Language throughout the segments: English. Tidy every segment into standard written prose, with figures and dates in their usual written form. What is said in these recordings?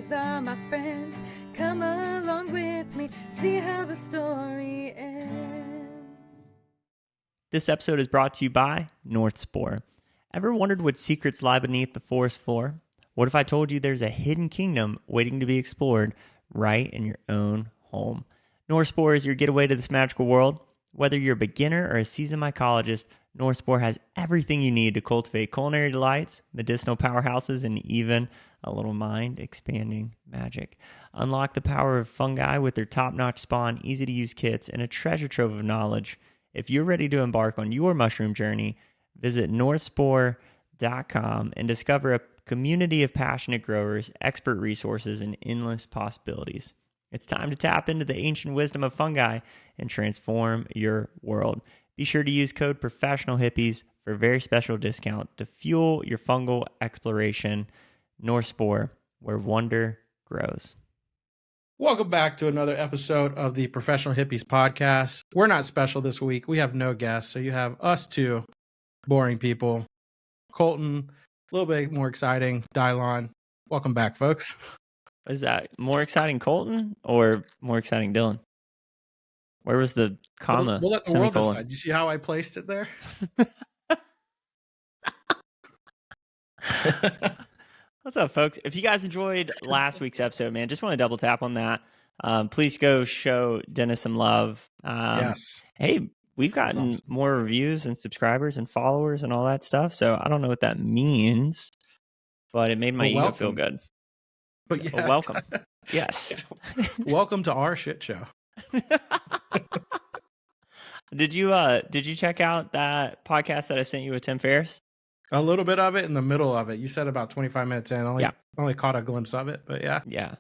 these are my friends. Come along with me, see how the story ends. This episode is brought to you by North Spore. Ever wondered what secrets lie beneath the forest floor? What if I told you there's a hidden kingdom waiting to be explored right in your own home? North Spore is your getaway to this magical world. Whether you're a beginner or a seasoned mycologist, North Spore has everything you need to cultivate culinary delights, medicinal powerhouses, and even a little mind-expanding magic. Unlock the power of fungi with their top-notch spawn, easy-to-use kits, and a treasure trove of knowledge. If you're ready to embark on your mushroom journey, visit northspore.com and discover a community of passionate growers, expert resources, and endless possibilities. It's time to tap into the ancient wisdom of fungi and transform your world. Be sure to use code PROFESSIONALHIPPIES for a very special discount to fuel your fungal exploration. North Spore, where wonder grows. Welcome back to another episode of the Professional Hippies podcast. We're not special this week. We have no guests, so you have us two boring people. Colton, a little bit more exciting. Dylon, welcome back, folks. Is that more exciting Colton or more exciting Dylan? Where was the comma? We'll let the world decide. You see how I placed it there? What's up, folks? If you guys enjoyed last week's episode, man, just want to double tap on that. Please go show Dennis some love. Yes. Hey, we've gotten more reviews and subscribers and followers and all that stuff. So I don't know what that means, but it made my ego feel good. But yeah. Well, welcome. Yes. Welcome to our shit show. Did you check out that podcast that I sent you with Tim Ferriss? A little bit of it in the middle of it. You said about 25 minutes in. Only caught a glimpse of it, but yeah. Yeah.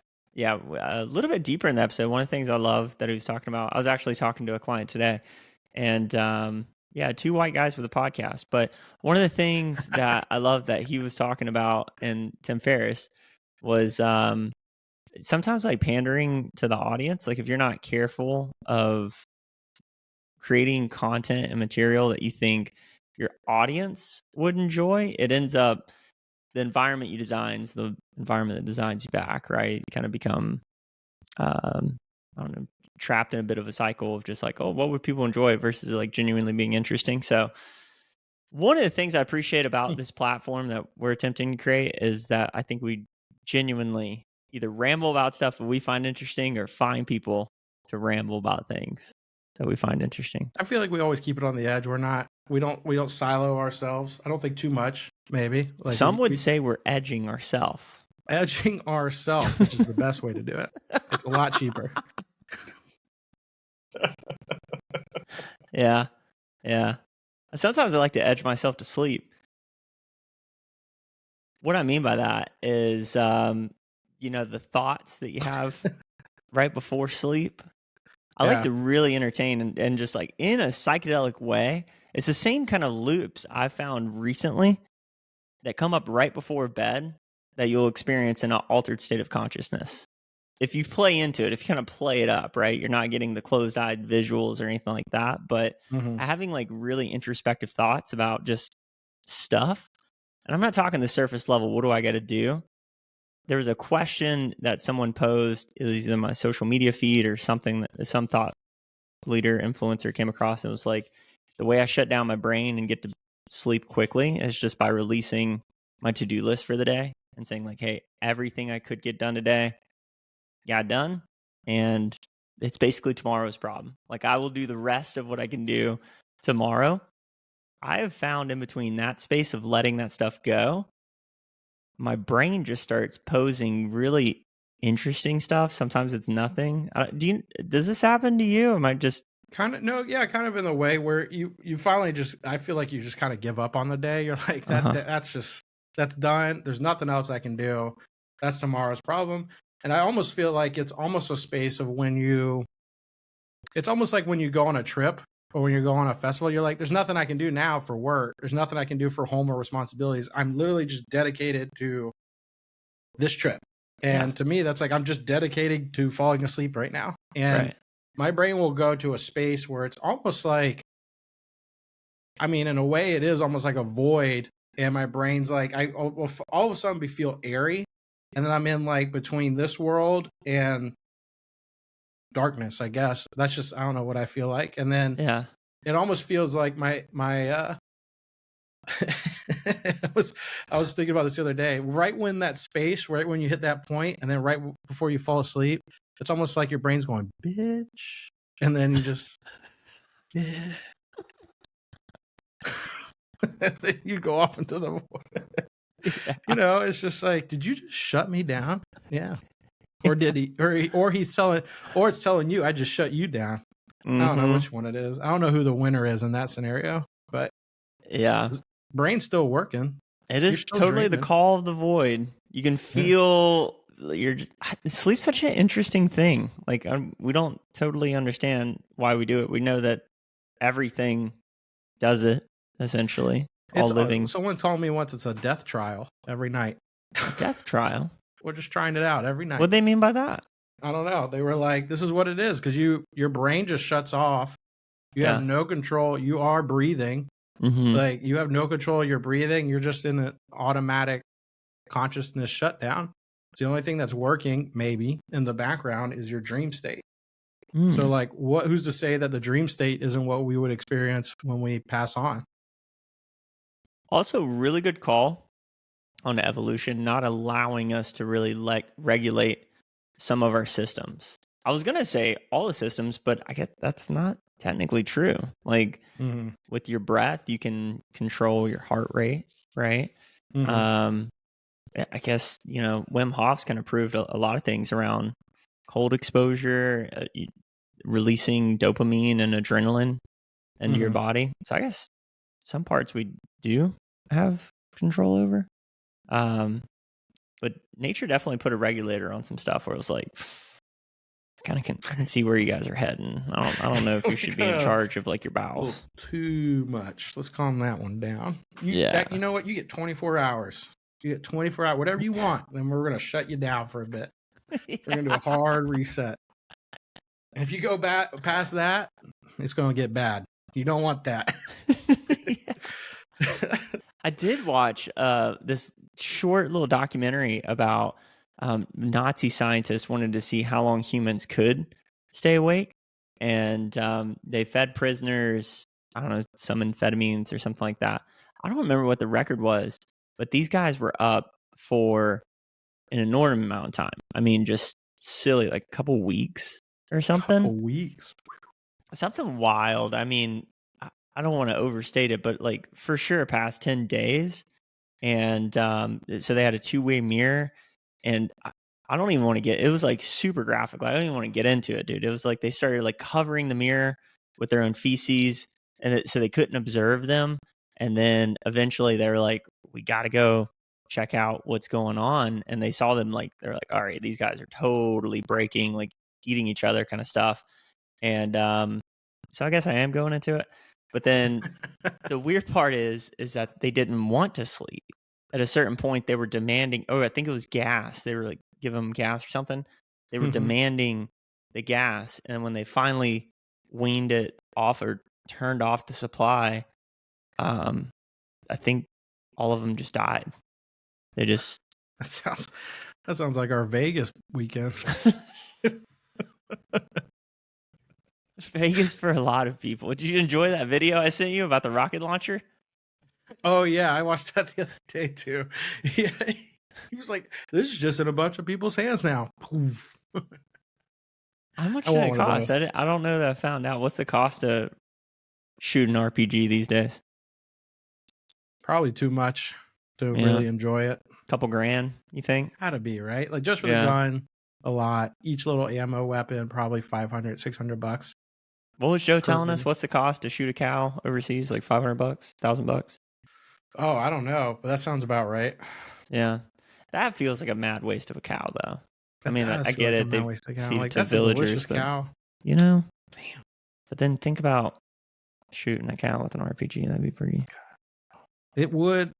A little bit deeper in the episode. One of the things I love that he was talking about, I was actually talking to a client today, and two white guys with a podcast. But one of the things that I love that he was talking about in Tim Ferriss was sometimes like pandering to the audience. Like if you're not careful of creating content and material that you think your audience would enjoy, it ends up the environment you design is the environment that designs you back, right? You kind of become, trapped in a bit of a cycle of just like, oh, what would people enjoy versus like genuinely being interesting. So one of the things I appreciate about this platform that we're attempting to create is that I think we genuinely either ramble about stuff that we find interesting or find people to ramble about things that we find interesting. I feel like we always keep it on the edge. We don't silo ourselves. I don't think too much, maybe. Like some would say we're edging ourselves. Edging ourselves, which is the best way to do it. It's a lot cheaper. Yeah. Sometimes I like to edge myself to sleep. What I mean by that is, the thoughts that you have right before sleep. I like to really entertain and just like in a psychedelic way. It's the same kind of loops I found recently that come up right before bed that you'll experience in an altered state of consciousness. If you play into it, if you kind of play it up, right, you're not getting the closed-eyed visuals or anything like that, but having like really introspective thoughts about just stuff. And I'm not talking the surface level, what do I got to do? There was a question that someone posed, it was either my social media feed or something that some thought leader influencer came across, and it was like, the way I shut down my brain and get to sleep quickly is just by releasing my to-do list for the day and saying like, hey, everything I could get done today got done, and it's basically tomorrow's problem. Like I will do the rest of what I can do tomorrow. I have found in between that space of letting that stuff go, my brain just starts posing really interesting stuff. Sometimes it's nothing. Does this happen to you? Or am I just kind of in the way where you finally just, I feel like you just kind of give up on the day. You're like that's done. There's nothing else I can do. That's tomorrow's problem. And I almost feel like it's almost a space of it's almost like when you go on a trip or when you go on a festival, you're like, there's nothing I can do now for work. There's nothing I can do for home or responsibilities. I'm literally just dedicated to this trip. And to me, that's like, I'm just dedicated to falling asleep right now. And my brain will go to a space where it's almost like, I mean, in a way it is almost like a void. And my brain's like, I will all of a sudden feel airy. and then I'm in like between this world and darkness, I guess. That's just, I don't know what I feel like. And then it almost feels like my I was thinking about this the other day. Right when that space, right when you hit that point, and then right before you fall asleep, it's almost like your brain's going, bitch. And then you just yeah. And then you go off into the void. You know, it's just like, did you just shut me down? Yeah. Or did he or he's telling, or it's telling you I just shut you down. I don't know which one it is. I don't know who the winner is in that scenario, but yeah, brain's still working. It is totally the call of the void. You can feel you're just sleep's such an interesting thing. Like we don't totally understand why we do it. We know that everything does it essentially. All living. Someone told me once it's a death trial every night. Death trial. We're just trying it out every night. What do they mean by that? I don't know. They were like, this is what it is, because your brain just shuts off. You have no control. You are breathing. Like you have no control of your breathing. You're just in an automatic consciousness shutdown. The only thing that's working maybe in the background is your dream state. So like who's to say that the dream state isn't what we would experience when we pass on? Also, really good call on evolution, not allowing us to really regulate some of our systems. I was going to say all the systems, but I guess that's not technically true. Like with your breath, you can control your heart rate, right? I guess, you know, Wim Hof's kind of proved a lot of things around cold exposure, releasing dopamine and adrenaline into your body. So I guess some parts we do have control over. But nature definitely put a regulator on some stuff where it was like, kind of can see where you guys are heading. I don't know if you should be in charge of like your bowels. Too much. Let's calm that one down. You know what? You get 24 hours. You get 24 hours, whatever you want. Then we're going to shut you down for a bit. We're going to do a hard reset. And if you go past that, it's going to get bad. You don't want that. I did watch this short little documentary about Nazi scientists wanted to see how long humans could stay awake. And they fed prisoners, I don't know, some amphetamines or something like that. I don't remember what the record was, but these guys were up for an enormous amount of time. I mean, just silly, like a couple weeks or something. Couple weeks. Something wild. I mean, I don't want to overstate it, but like for sure past 10 days. And so they had a two-way mirror, and I don't even want to it was like super graphic. Like, I don't even want to get into it, dude. It was like they started like covering the mirror with their own feces, and so they couldn't observe them. And then eventually they were like, we got to go check out what's going on. And they saw them like, they're like, all right, these guys are totally breaking, like eating each other kind of stuff. And so I guess I am going into it. But then the weird part is that they didn't want to sleep. At a certain point, they were demanding, I think it was gas. They were like, give them gas or something. They were demanding the gas. And when they finally weaned it off or turned off the supply, I think all of them just died. They just... That sounds like our Vegas weekend. It's Vegas for a lot of people. Did you enjoy that video I sent you about the rocket launcher? Oh yeah, I watched that the other day too. Yeah, he was like, "This is just in a bunch of people's hands now." How much did it cost? I don't know that I found out. What's the cost to shoot an RPG these days? Probably too much to really enjoy it. Couple grand, you think? Gotta be, right? Like just for the gun, a lot. Each little ammo weapon, probably $500, $600. What was Joe telling us? What's the cost to shoot a cow overseas? Like $500, $1,000? Oh, I don't know, but that sounds about right. Yeah, that feels like a mad waste of a cow, though. I mean, I get it. They feed like, to villagers, but, cow. You know, damn. But then think about shooting a cow with an RPG. That'd be pretty. It would.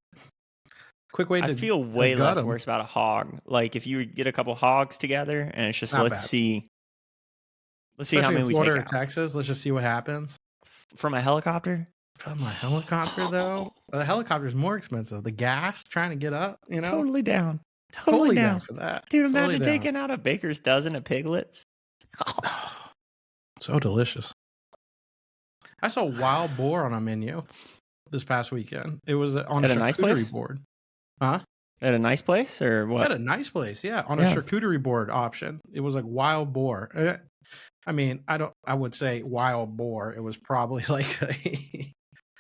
Quick way to. I feel way less worse about a hog. Like if you would get a couple hogs together, and it's just let's see Especially how many we Florida take or out. Texas. Let's just see what happens. From a helicopter. From a helicopter, though, the helicopter is more expensive. The gas trying to get up, you know, totally down. Totally down for that. Dude, Totally imagine down. taking out a baker's dozen of piglets. So delicious. I saw wild boar on a menu this past weekend. It was on At a a nice charcuterie place? board. Huh? At a nice place or what? At a nice place, yeah. On a Yeah. charcuterie board option. It was like wild boar. I mean, I would say wild boar. It was probably like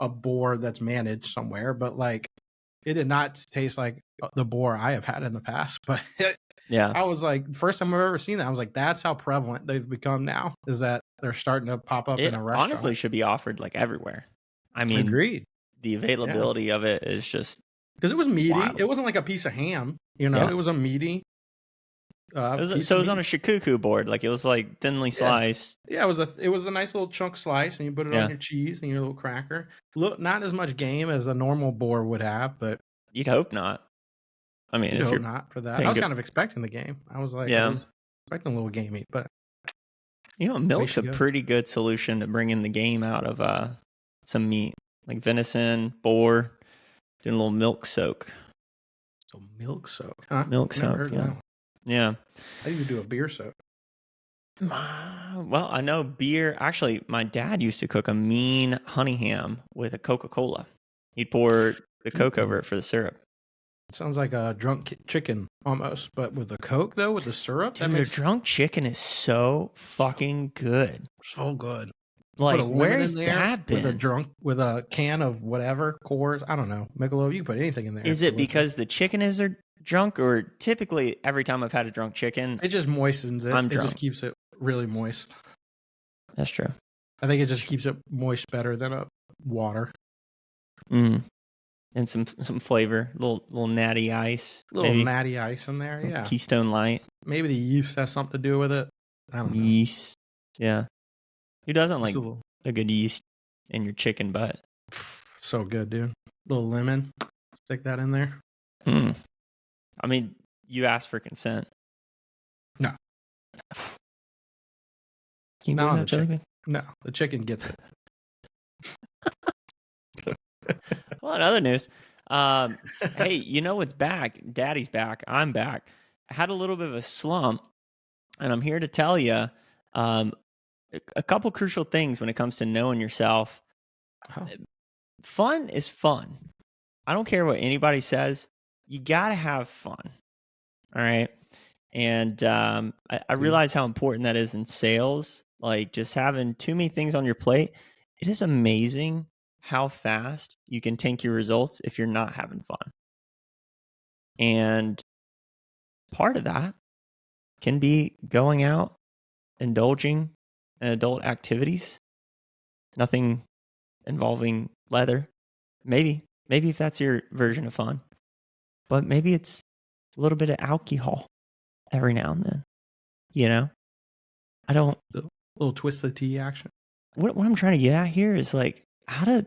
a boar that's managed somewhere, but like it did not taste like the boar I have had in the past. But Yeah. I was like, first time I've ever seen that. I was like, that's how prevalent they've become now. Is that they're starting to pop up It in a restaurant? honestly should be offered like everywhere. I mean, Agreed. The availability of it is just because it was meaty. wild. It wasn't like a piece of ham. You know, it was a meaty. It was on a shikuku board, like it was like thinly sliced. Yeah, it was a nice little chunk slice, and you put it on your cheese and your little cracker. Not as much game as a normal boar would have, but you'd hope not. I mean, you'd hope not for that. I was kind of expecting the game. I was like, I was expecting a little gamey, but milk's a pretty good solution to bringing the game out of some meat, like venison, boar, doing a little milk soak. So milk soak, huh? Milk soak, yeah. I used to do a beer soak. Well, I know beer. Actually, my dad used to cook a mean honey ham with a Coca-Cola. He'd pour the Coke over it for the syrup. It sounds like a drunk chicken almost, but with the Coke though, with the syrup. Dude, a drunk chicken is so fucking good. So good. Like, where's that been? With a can of whatever, Coors, I don't know, Michelob, you can put anything in there. Is it because the chicken is drunk, or typically every time I've had a drunk chicken, it just moistens it. It just keeps it really moist. That's true. I think it just keeps it moist better than a water. And some flavor, little natty ice, natty ice in there. Yeah, Keystone Light. Maybe the yeast has something to do with it. I don't know. Yeast. Yeah. Who doesn't like a good yeast in your chicken butt? So good, dude. Little lemon. Stick that in there. I mean, you asked for consent. No. Can you do that, Jelly Bean? No, the chicken gets it. Well, in other news, hey, you know what's back? Daddy's back. I'm back. I had a little bit of a slump, and I'm here to tell you a couple crucial things when it comes to knowing yourself. Fun is fun. I don't care what anybody says. You got to have fun. All right. And I realize how important that is in sales. Like, just having too many things on your plate. It is amazing how fast you can tank your results if you're not having fun. And part of that can be going out, indulging in adult activities. Nothing involving leather. Maybe if that's your version of fun. But maybe it's a little bit of alcohol every now and then. You know? I don't... A little twisted tea action. What I'm trying to get at here is like, how do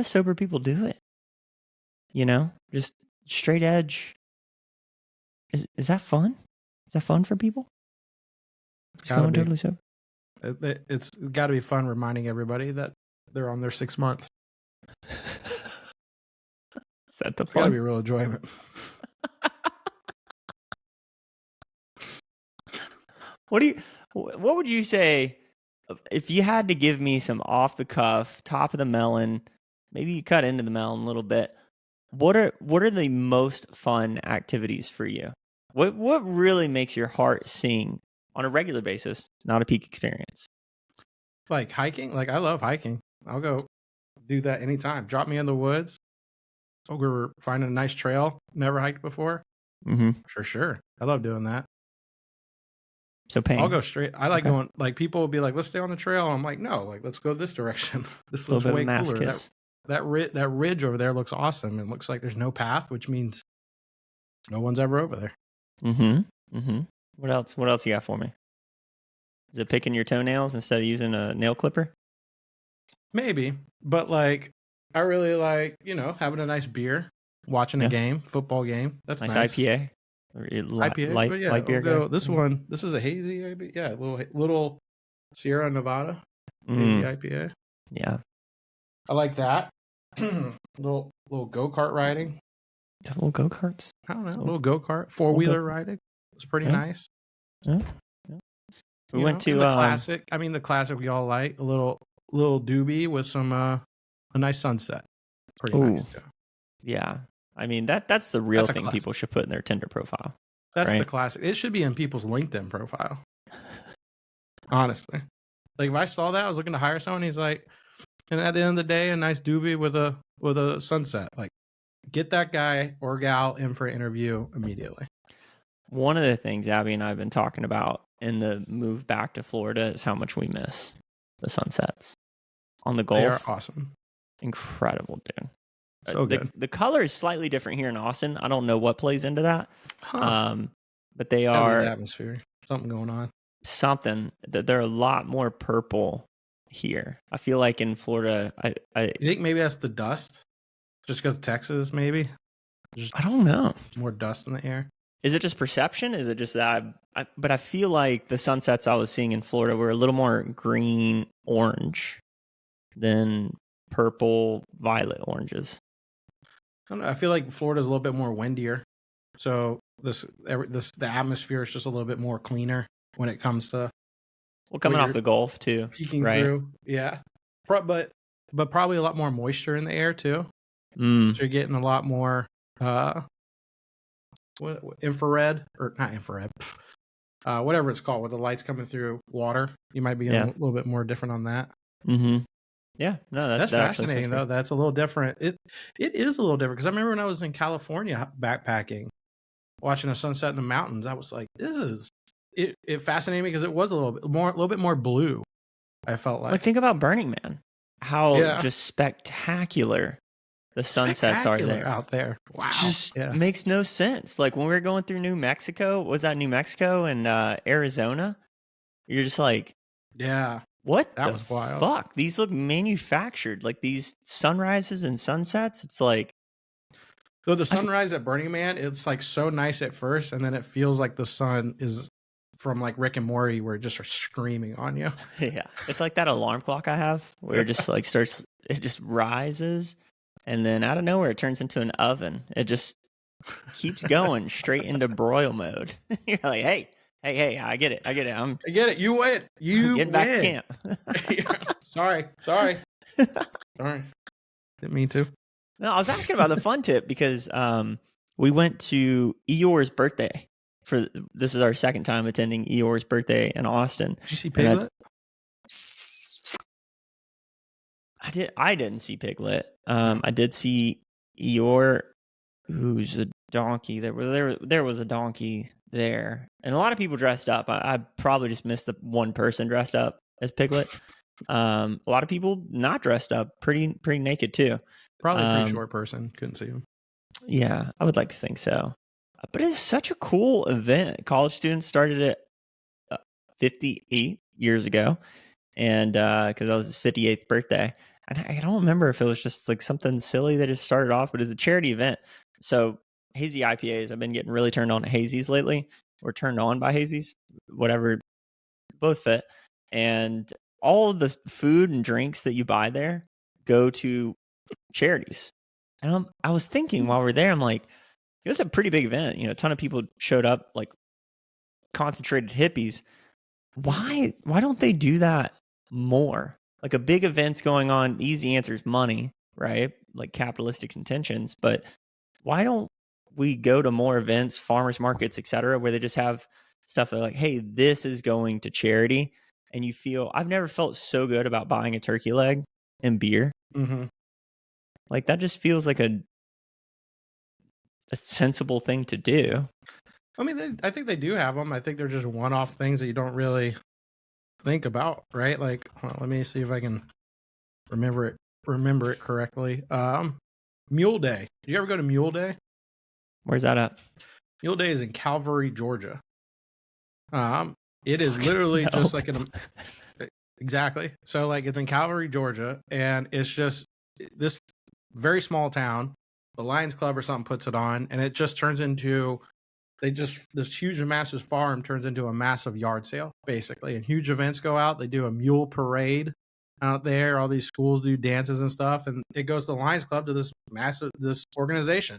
sober people do it? You know? Just straight edge. Is that fun? Is that fun for people? It's going totally sober. It's got to be fun reminding everybody that they're on their 6 months. Is that the fun? It's got to be real enjoyment. What would you say if you had to give me some off the cuff, top of the melon, maybe you cut into the melon a little bit? What are the most fun activities for you? What really makes your heart sing on a regular basis, not a peak experience? Like hiking? Like, I love hiking. I'll go do that anytime. Drop me in the woods. I'll go find a nice trail. Never hiked before. For sure. I love doing that. So pain. I'll go straight. I like going, like, people will be like, let's stay on the trail. I'm like, no, like, let's go this direction. This looks way cooler. That ridge over there looks awesome. It looks like there's no path, which means no one's ever over there. What else you got for me? Is it picking your toenails instead of using a nail clipper? Maybe, but like, I really like, having a nice beer, watching a game, football game. That's nice. IPA? IPA, light beer. This is a hazy IPA. Yeah, little Sierra Nevada hazy IPA. Yeah, I like that. little go-kart riding. Little go-karts. I don't know, a little go-kart, four-wheeler riding. It's pretty nice. Yeah. We went to the classic. I mean, the classic we all like, a little doobie with some a nice sunset. Pretty nice too. Yeah. I mean, that's the real thing people should put in their Tinder profile. That's the classic. It should be in people's LinkedIn profile. Honestly. Like if I saw that, I was looking to hire someone, he's like, and at the end of the day, a nice doobie with a sunset. Like, get that guy or gal in for an interview immediately. One of the things Abby and I have been talking about in the move back to Florida is how much we miss the sunsets on the Gulf. They are awesome. Incredible, dude. So good. The color is slightly different here in Austin. I don't know what plays into that. But they Gotta be are the atmosphere. Something going on. They're a lot more purple here. I feel like in Florida, You think maybe that's the dust? Just because Texas, maybe? I don't know. More dust in the air. Is it just perception? Is it just that? But I feel like the sunsets I was seeing in Florida were a little more green, orange than purple, violet oranges. I don't know. I feel like Florida's a little bit more windier. So the atmosphere is just a little bit more cleaner when it comes to coming off the Gulf too, peeking right? through. Yeah, but probably a lot more moisture in the air too. So you're getting a lot more infrared or not infrared, whatever it's called, where the light's coming through water. You might be a little bit more different on that. Yeah, no, that's fascinating though. That's a little different. It is a little different because I remember when I was in California backpacking, watching the sunset in the mountains. I was like, it fascinated me because it was a little bit more blue. I felt like think about Burning Man, how just spectacular the sunsets are there out there. Wow, just makes no sense. Like when we were going through New Mexico, was that New Mexico and Arizona? You're just like, what that the was wild. Fuck? These look manufactured. Like these sunrises and sunsets. It's like, so the sunrise at Burning Man, it's like so nice at first, and then it feels like the sun is from like Rick and Morty, where it just starts screaming on you. Yeah, it's like that alarm clock I have, where it just like starts. It just rises, and then out of nowhere, it turns into an oven. It just keeps going straight into broil mode. You're like, hey, I get it. I get it. You win. You getting back to camp. Sorry. Didn't mean to. No, I was asking about the fun tip because we went to Eeyore's birthday. This is our second time attending Eeyore's birthday in Austin. Did you see Piglet? I didn't see Piglet. I did see Eeyore, who's a donkey. There was a donkey there, and a lot of people dressed up. I probably just missed the one person dressed up as Piglet. A lot of people not dressed up, pretty naked too. Probably a pretty short person. Couldn't see him. Yeah, I would like to think so. But it's such a cool event. College students started it 58 years ago, and because that was his 58th birthday. And I don't remember if it was just like something silly that just started off, but it's a charity event. So hazy IPAs, I've been getting really turned on to hazies lately, or turned on by hazies, whatever, both fit. And all of the food and drinks that you buy there go to charities. And I was thinking while we're there, I'm like, it was a pretty big event. You know, a ton of people showed up, like concentrated hippies. Why don't they do that more? Like a big event's going on. Easy answer is money, right? Like capitalistic intentions. But why don't we go to more events, farmers markets, etc., where they just have stuff that like, hey, this is going to charity. And you feel, I've never felt so good about buying a turkey leg and beer. Mm-hmm. Like that just feels like a sensible thing to do. I mean, I think they do have them. I think they're just one-off things that you don't really think about, right? Like, let me see if I can remember it correctly. Mule Day. Did you ever go to Mule Day? Where's that at? Mule Day is in Calvary, Georgia. It is literally just like exactly. So like it's in Calvary, Georgia, and it's just this very small town. The Lions Club or something puts it on, and it just turns into this huge massive farm turns into a massive yard sale, basically. And huge events go out. They do a mule parade out there. All these schools do dances and stuff, and it goes to the Lions Club, to this organization.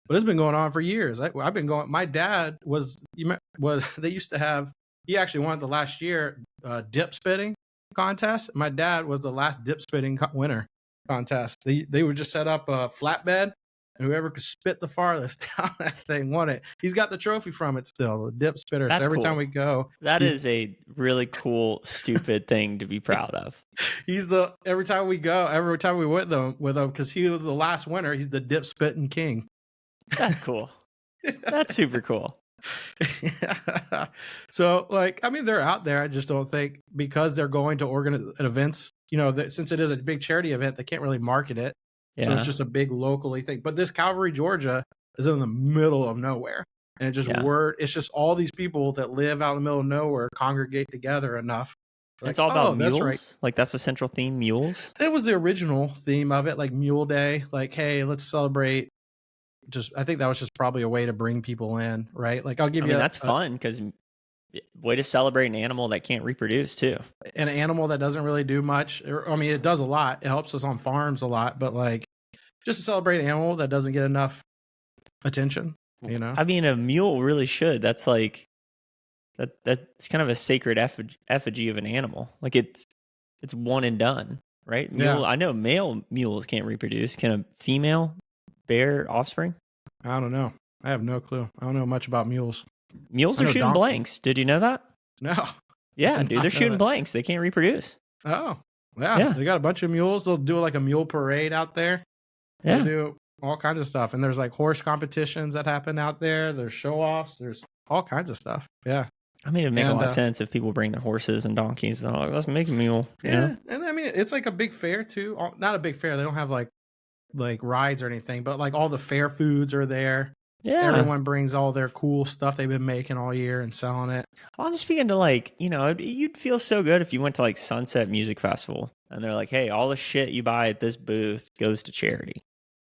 But it's been going on for years. I've been going. My dad was they used to have. He actually won the last year dip spitting contest. My dad was the last dip spitting winner contest. They would just set up a flatbed, and whoever could spit the farthest down that thing won it. He's got the trophy from it still, the dip spitter. That's so every cool. time we go, that is a really cool, stupid thing to be proud of. Every time we went with him, because he was the last winner. He's the dip spitting king. That's cool. That's super cool. So, like, I mean, they're out there. I just don't think because they're going to events, since it is a big charity event, they can't really market it. Yeah. So it's just a big locally thing. But this Calvary, Georgia is in the middle of nowhere. And it's just all these people that live out in the middle of nowhere congregate together enough. Like, it's all about mules? That's right. Like, that's the central theme, mules? It was the original theme of it, like Mule Day. Like, hey, let's celebrate. I think that was just probably a way to bring people in, right? Like, I'll give you. That's fun because way to celebrate an animal that can't reproduce too. An animal that doesn't really do much. It does a lot. It helps us on farms a lot, but like, just to celebrate an animal that doesn't get enough attention. A mule really should. That's like that's kind of a sacred effigy of an animal. Like it's one and done, right? Mule. Yeah. I know male mules can't reproduce. Can a female bear offspring? I don't know. I have no clue. I don't know much about mules. Mules are shooting blanks. Did you know that? No. Yeah, dude, they're shooting blanks. They can't reproduce. Oh, yeah. They got a bunch of mules. They'll do like a mule parade out there. Yeah. They do all kinds of stuff. And there's like horse competitions that happen out there. There's show-offs. There's all kinds of stuff. Yeah. It makes a lot of sense if people bring their horses and donkeys. They're like, let's make a mule. Yeah. And it's like a big fair too. Not a big fair. They don't have like rides or anything, but like all the fair foods are there. Yeah. Everyone brings all their cool stuff they've been making all year and selling it. Well, I'm speaking to you'd feel so good if you went to like Sunset Music Festival and they're like, hey, all the shit you buy at this booth goes to charity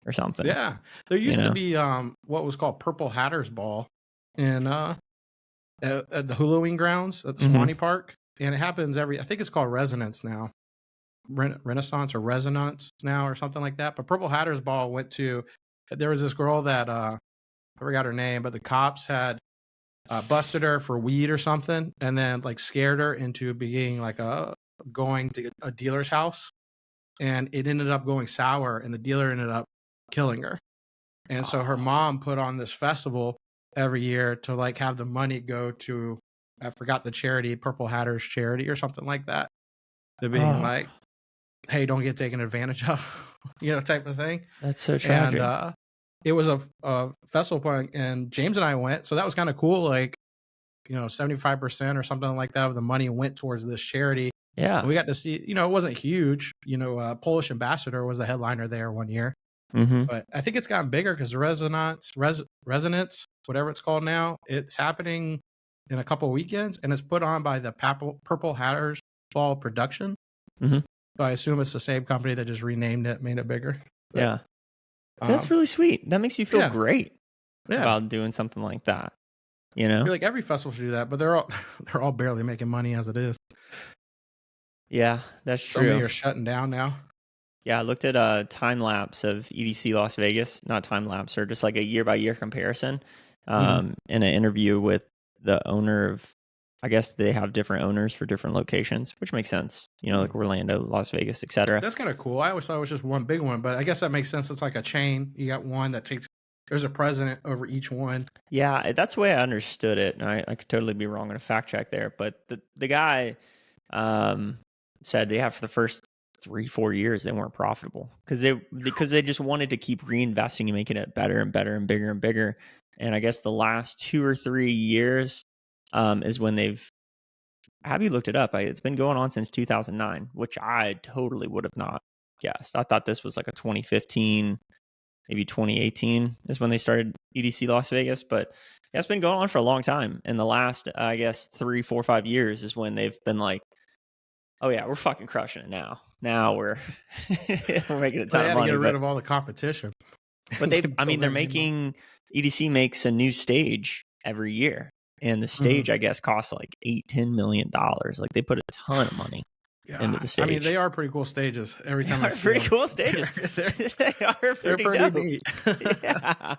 or something. Yeah. There used to be what was called Purple Hatter's Ball in at the Halloween grounds at the Swanee Park. And it happens I think it's called Resonance now. Renaissance or Resonance now or something like that. But Purple Hatter's Ball there was this girl that I forgot her name, but the cops had busted her for weed or something, and then like scared her into being like going to a dealer's house, and it ended up going sour, and the dealer ended up killing her. And so her mom put on this festival every year to like have the money go to, I forgot the charity, Purple Hatter's charity or something like that. To being like, hey, don't get taken advantage of, type of thing. That's so tragic. And it was a festival point, and James and I went, so that was kind of cool. Like, 75% or something like that of the money went towards this charity. Yeah, and we got to see. It wasn't huge. Polish Ambassador was the headliner there one year, but I think it's gotten bigger because the Resonance, whatever it's called now, it's happening in a couple of weekends, and it's put on by the Purple Hatter's Ball production. So I assume it's the same company that just renamed it, made it bigger. But, yeah. So that's really sweet. That makes you feel great about doing something like that. I feel like every festival should do that, but they're all barely making money as it is. Yeah, that's true. So many are shutting down now. Yeah, I looked at a time lapse of EDC Las Vegas, not time lapse, or just like a year by year comparison. In an interview with the owner of, I guess they have different owners for different locations, which makes sense. Like Orlando, Las Vegas, etc. That's kind of cool. I always thought it was just one big one, but I guess that makes sense. It's like a chain. You got one that there's a president over each one. Yeah, that's the way I understood it. And I could totally be wrong on a fact check there. But the guy said for the first 3-4 years, they weren't profitable because they just wanted to keep reinvesting and making it better and better and bigger and bigger. And I guess the last 2 or 3 years is when have you looked it up? It's been going on since 2009, which I totally would have not guessed. I thought this was like a 2015, maybe 2018 is when they started EDC Las Vegas, but it's been going on for a long time. And the last, I guess, 3, 4, 5 years is when they've been like, oh yeah, we're fucking crushing it now. Now we're making a ton of money. Get rid of all the competition. But they're making, EDC makes a new stage every year. And the stage, I guess, costs like $8-10 million. Like they put a ton of money into the stage. I mean, they are pretty cool stages. Every time They I are see pretty them. cool stages. They are They're pretty pretty dope. neat. Yeah.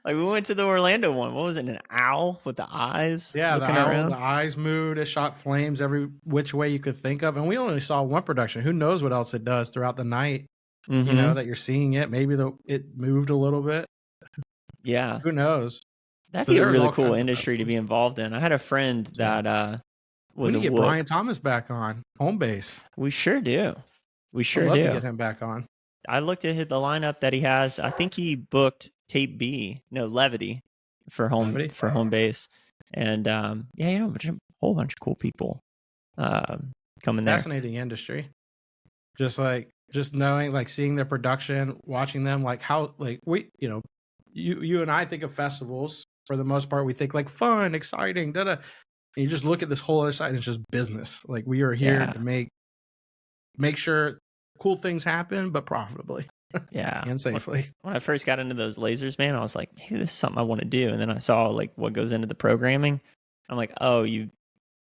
Like we went to the Orlando one. What was it? An owl with the eyes Yeah, the looking owl, around? the eyes moved. It shot flames every which way you could think of. And we only saw one production. Who knows what else it does throughout the night, Mhm. you know, that you're seeing it. Maybe it moved a little bit. Yeah. Who knows? That'd But be a there's really all cool kinds of industry to festivals. be involved in. I had a friend that We was need a to get whoop. Brian Thomas back on home base. We sure do. We I'd sure love to do. get him back on. I looked at the lineup that he has. I think he booked tape B, no Levity, for home base, and yeah, you know, a whole bunch of cool people coming there. Fascinating industry. Just knowing, like seeing their production, watching them, like how, like we, you know, you and I think of festivals for the most part. We think like fun, exciting, da. And you just look at this whole other side, and it's just business. Like we are here to make sure cool things happen, but profitably. Yeah, and safely. When I first got into those lasers, man, I was like, maybe this is something I want to do. And then I saw like what goes into the programming. I'm like, oh, you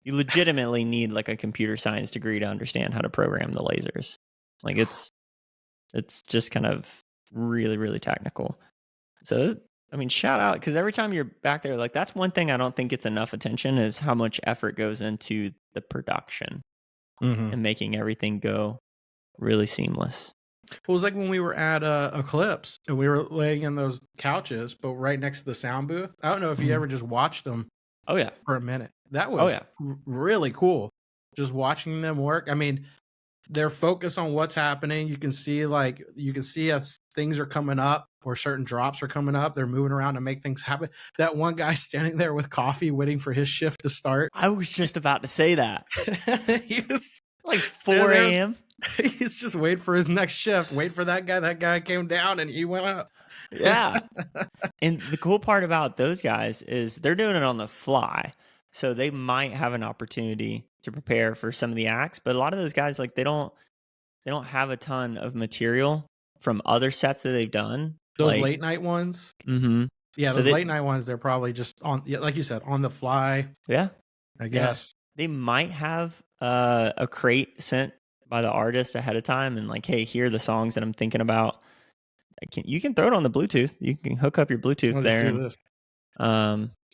legitimately need like a computer science degree to understand how to program the lasers. Like it's just kind of really, really technical. So, I mean, shout out, because every time you're back there, like that's one thing I don't think gets enough attention is how much effort goes into the production and making everything go really seamless. It was like when we were at Eclipse and we were laying in those couches, but right next to the sound booth. I don't know if you ever just watched them. Oh yeah, for a minute. That was really cool. Just watching them work. I mean, they're focused on what's happening. You can see as things are coming up or certain drops are coming up. They're moving around to make things happen. That one guy standing there with coffee, waiting for his shift to start. I was just about to say that. He was like 4 a.m. He's just waiting for his next shift. Wait for that guy. That guy came down and he went up. Yeah. And the cool part about those guys is they're doing it on the fly. So they might have an opportunity to prepare for some of the acts, but a lot of those guys, like they don't have a ton of material from other sets that they've done. Those late night ones. Mm-hmm. Yeah, those late night ones, they're probably just on, like you said, on the fly. Yeah. I guess. They might have a crate sent by the artist ahead of time and like, hey, here are the songs that I'm thinking about. You can throw it on the Bluetooth. You can hook up your Bluetooth there.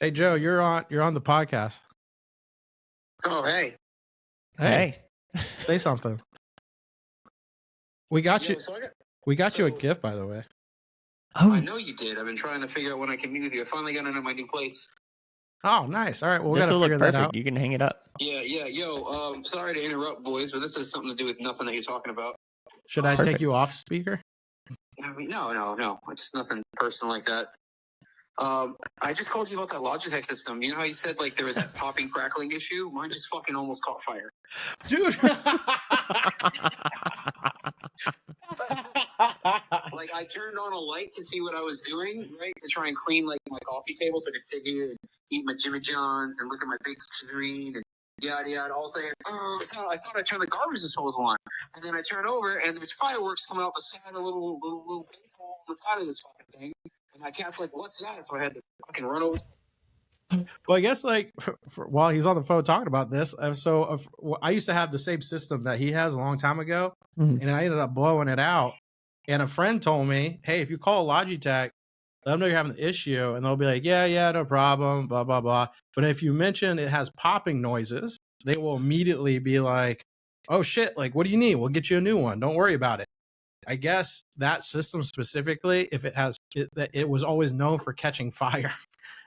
Hey Joe, you're on the podcast. Oh hey. Say something. We got you. We got you a gift, by the way. Oh, I know you did. I've been trying to figure out when I can meet with you. I finally got into my new place. Oh, nice. All right. Well, we this gotta will figure look perfect. that out. You can hang it up. Yeah. Yo, sorry to interrupt, boys, but this has something to do with nothing that you're talking about. Should I take you off speaker? I mean, no. It's nothing personal like that. I just called you about that Logitech system. You know how you said like there was that popping crackling issue? Mine just fucking almost caught fire. Dude. Like I turned on a light to see what I was doing, right? To try and clean like my coffee table so I could sit here and eat my Jimmy John's and look at my big screen and yada yada. All saying, I thought I turned the garbage disposal on. And then I turn over and there's fireworks coming out the side of a little baseball on the side of this fucking thing. And my cat's like, what's that? So I had to fucking run over. Well, I guess like while he's on the phone talking about this, I used to have the same system that he has a long time ago, and I ended up blowing it out. And a friend told me, hey, if you call Logitech, let them know you're having the issue, and they'll be like, yeah, no problem, blah, blah, blah. But if you mention it has popping noises, they will immediately be like, oh, shit, like, what do you need? We'll get you a new one. Don't worry about it. I guess that system specifically, if it was always known for catching fire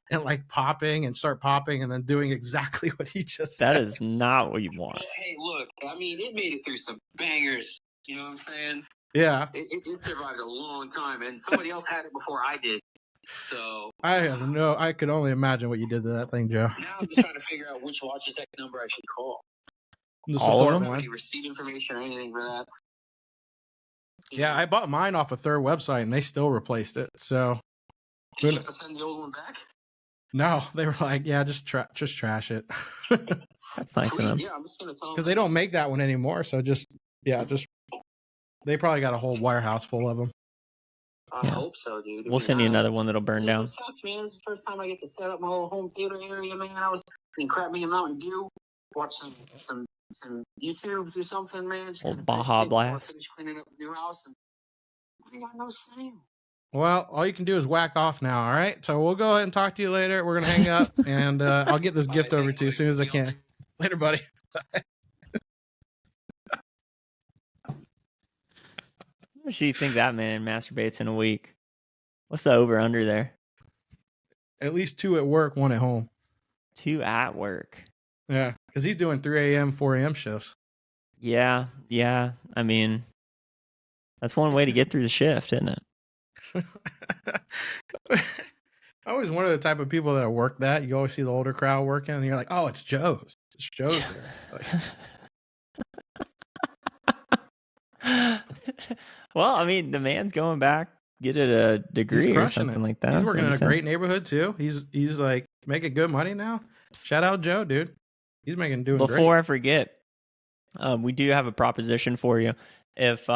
and like popping and start popping and then doing exactly what he just said. That is not what you want. Hey, look, I mean, it made it through some bangers. You know what I'm saying? Yeah. It survived a long time, and somebody else had it before I did. So I could only imagine what you did to that thing, Joe. Now I'm just trying to figure out which Logitech number I should call. All of them? Any receipt information or anything for that? Yeah, I bought mine off a third website, and they still replaced it. So, did you have to send the old one back? No, they were like, yeah, just trash it. That's nice of them. Yeah, I'm just gonna tell them because they don't make that one anymore. So just they probably got a whole warehouse full of them. I hope so, dude. We'll send you another one that'll burn down. This sucks, man. This is the first time I get to set up my little home theater area, man. I was crap me a Mountain Dew, watch some some YouTubes or something, man. Just Old kind of Baja Blast. finish cleaning up the new house, and I got no sound. Well, all you can do is whack off now. All right. So we'll go ahead and talk to you later. We're gonna hang up, and I'll get this gift over to you as soon as I can. Later, buddy. How much do you think that man masturbates in a week? What's the over under there? At least 2 at work, 1 at home. 2 at work. Yeah, because he's doing 3 a.m., 4 a.m. shifts. Yeah. I mean, that's one way to get through the shift, isn't it? I always wonder the type of people that work that. You always see the older crowd working, and you're like, "Oh, it's Joe's. It's Joe's there." Like, well, I mean, the man's going back, get a degree or something like that. He's working in a great neighborhood too. He's like making good money now. Shout out Joe, dude. He's doing great. Before I forget, we do have a proposition for you. If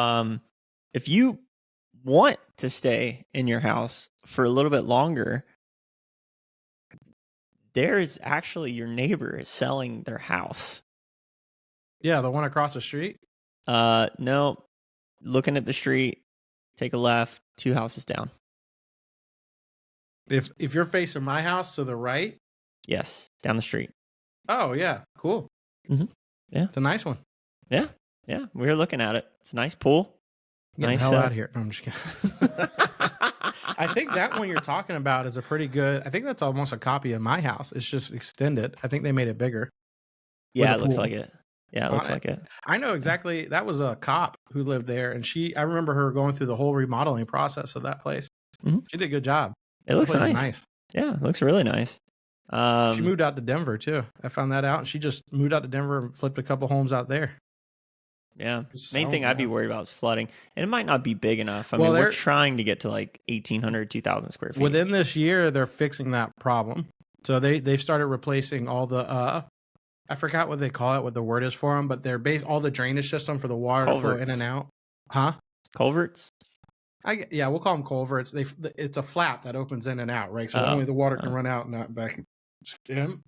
you want to stay in your house for a little bit longer, there's actually your neighbor is selling their house. Yeah, the one across the street. No, looking at the street, take a left, 2 houses down. If you're facing my house to the right. Yes, down the street. Oh yeah, cool. Mhm. Yeah, it's a nice one. Yeah, we were looking at it. It's a nice pool. Get nice, the hell out of here. No, I'm just kidding. I think that one you're talking about is a pretty good. I think that's almost a copy of my house. It's just extended. I think they made it bigger. Yeah, it looks like it. Yeah, it looks like it. I know exactly. That was a cop who lived there, and I remember her going through the whole remodeling process of that place. Mm-hmm. She did a good job. It looks nice. Yeah, it looks really nice. She moved out to Denver too. I found that out, and she just moved out to Denver and flipped a couple homes out there. Yeah. Main thing I'd be worried about is flooding. And it might not be big enough. I mean, we're trying to get to like 1,800, 2,000 square feet. Within this year, they're fixing that problem. So they've started replacing all the, I forgot what they call it, what the word is for them, but they're all the drainage system for the water to flow in and out. Huh? Culverts? Yeah, we'll call them culverts. It's a flap that opens in and out, right? So only the water can run out and not back in.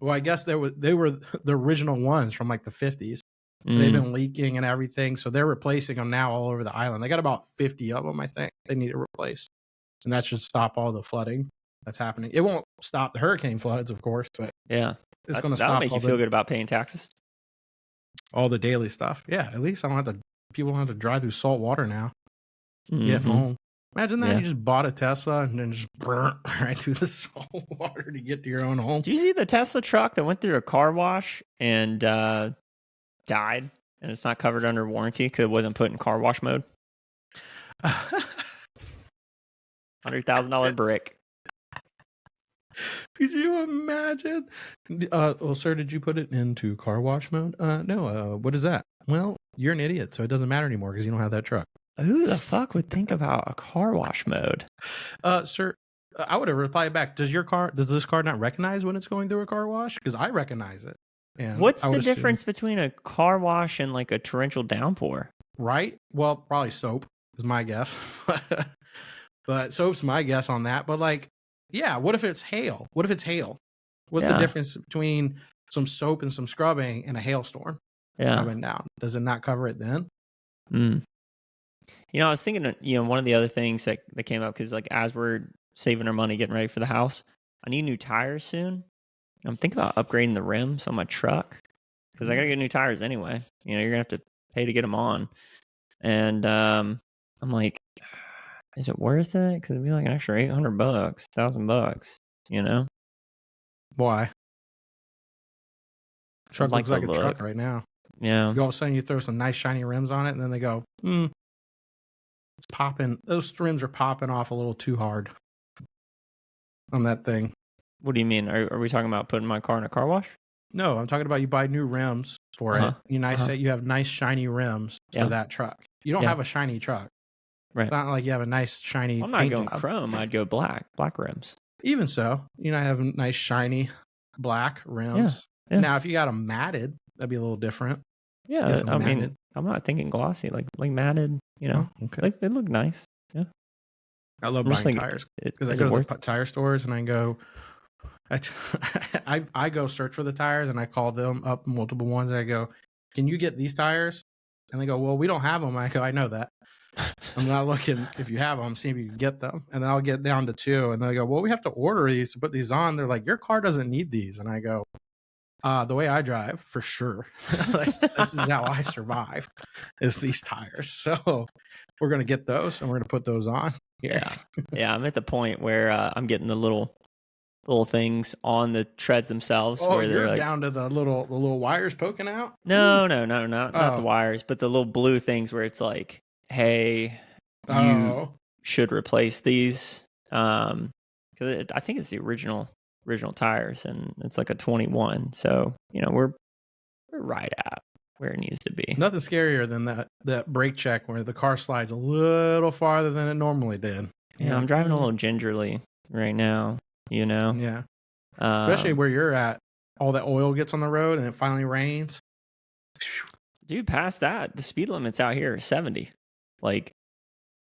Well, I guess they were the original ones from like the 50s. So they've been leaking and everything. So they're replacing them now all over the island. They got about 50 of them, I think, they need to replace. And that should stop all the flooding that's happening. It won't stop the hurricane floods, of course, but yeah, it's going to that'll stop. make you feel good about paying taxes. All the daily stuff. Yeah, at least people don't have to drive through salt water now. Get home. Imagine that. You just bought a Tesla and then just burnt right through the salt water to get to your own home. Do you see the Tesla truck that went through a car wash and died, and it's not covered under warranty because it wasn't put in car wash mode? $100,000 brick. Could you imagine? Well, sir, did you put it into car wash mode? No. What is that? Well, you're an idiot, so it doesn't matter anymore because you don't have that truck. Who the fuck would think about a car wash mode? Sir, I would have replied back. Does this car not recognize when it's going through a car wash? Because I recognize it. And what's the difference between a car wash and like a torrential downpour? Right? Well, probably soap is my guess. But soap's my guess on that. But like, yeah, what if it's hail? What's the difference between some soap and some scrubbing and a hailstorm coming down? Does it not cover it then? I was thinking, one of the other things that came up, because like as we're saving our money, getting ready for the house, I need new tires soon. I'm thinking about upgrading the rims on my truck because I got to get new tires anyway. You're going to have to pay to get them on. And I'm like, is it worth it? Because it'd be like an extra $800, $1,000, Why? Truck looks like a truck right now. Yeah. All of a sudden you throw some nice shiny rims on it and then they go, it's popping. Those rims are popping off a little too hard on that thing. What do you mean? Are we talking about putting my car in a car wash? No, I'm talking about you buy new rims for it. You have nice shiny rims for that truck. You don't have a shiny truck. Right. It's not like you have a nice shiny I'm not going chrome. I'd go black rims. Even so, I have nice shiny black rims. Yeah. Now, if you got them matted, that'd be a little different. Yeah, I mean, I'm not thinking glossy, like matted, okay. Like they look nice. Yeah. I love buying tires because I go to the tire stores and I go, I go search for the tires and I call them up multiple ones. And I go, can you get these tires? And they go, well, we don't have them. I go, I know that. I'm not looking if you have them, see if you can get them. And then I'll get down to 2. And they go, well, we have to order these to put these on. They're like, your car doesn't need these. And I go, the way I drive, for sure. This is how I survive, is these tires. So we're going to get those and we're going to put those on. Yeah. I'm at the point where I'm getting the little things on the treads themselves. Oh, where you're they're like, down to the little wires poking out? No, not the wires, but the little blue things where it's like, hey, you should replace these. Because I think it's the original tires, and it's like a 21. So we're right at where it needs to be. Nothing scarier than that brake check where the car slides a little farther than it normally did. Yeah, I'm driving a little gingerly right now. Yeah. Especially where you're at, all that oil gets on the road and it finally rains. Dude, past that, the speed limit's out here is 70. Like,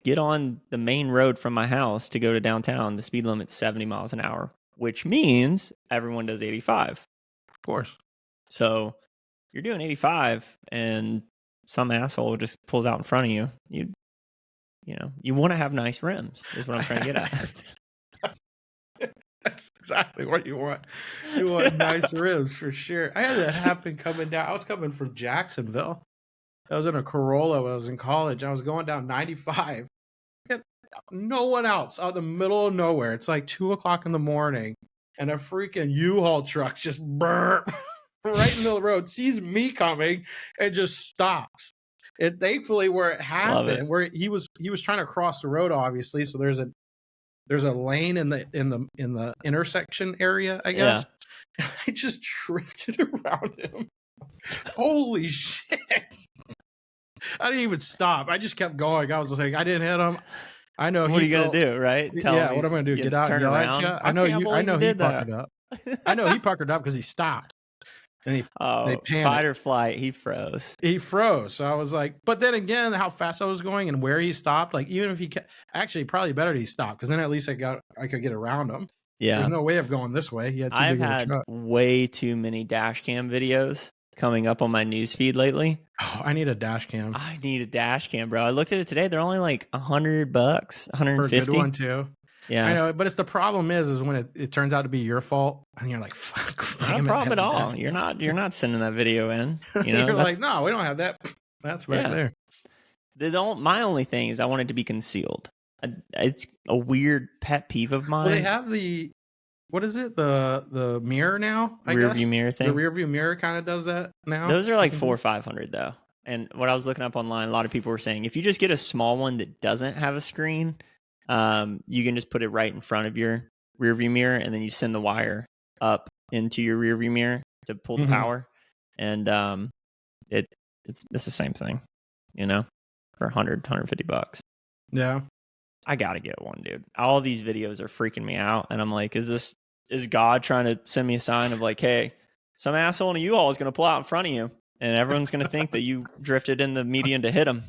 get on the main road from my house to go to downtown, the speed limit's 70 miles an hour, which means everyone does 85. Of course. So you're doing 85 and some asshole just pulls out in front of you. You want to have nice rims is what I'm trying to get at. That's exactly what you want. You want nice rims for sure. I had that happen coming down. I was coming from Jacksonville. I was in a Corolla when I was in college. I was going down 95. No one else out in the middle of nowhere. It's like 2:00 in the morning, and a freaking U-Haul truck just burp right in the middle of the road, sees me coming, and just stops. And thankfully, where it happened, where he was trying to cross the road, obviously. So there's a lane in the intersection area, I guess. Yeah. I just drifted around him. Holy shit. I didn't even stop. I just kept going. I was like, I didn't hit him. I know. What are you going to do, right? What am I going to do? Get out and yell at you? I know he puckered up. I know he puckered up because he stopped. And they panicked. Fight or flight, he froze. So I was like, but then again, how fast I was going and where he stopped, like even if he actually probably better he stopped, because then at least I could get around him. Yeah, there's no way of going this way. He had I've had way too many dash cam videos coming up on my news feed lately. Oh, I need a dash cam. I need a dash cam, bro. I looked at it today. They're only like $100, $150. For a good one too. Yeah, I know, but it's the problem is when it turns out to be your fault, and you're like, "Fuck, no problem at all." You're not sending that video in. You're like, "No, we don't have that." That's right there. My only thing is I want it to be concealed. It's a weird pet peeve of mine. Well, they have what is it? The mirror now? Rear view mirror thing. The rear view mirror kind of does that now. Those are like $400 or $500 though. And what I was looking up online, a lot of people were saying if you just get a small one that doesn't have a screen, you can just put it right in front of your rear view mirror, and then you send the wire up into your rear view mirror to pull the power, and it's the same thing, for $150. Yeah, I gotta get one, dude. All these videos are freaking me out, and I'm like, is God trying to send me a sign of like, hey, some asshole in a U-Haul is gonna pull out in front of you, and everyone's gonna think that you drifted in the median to hit him.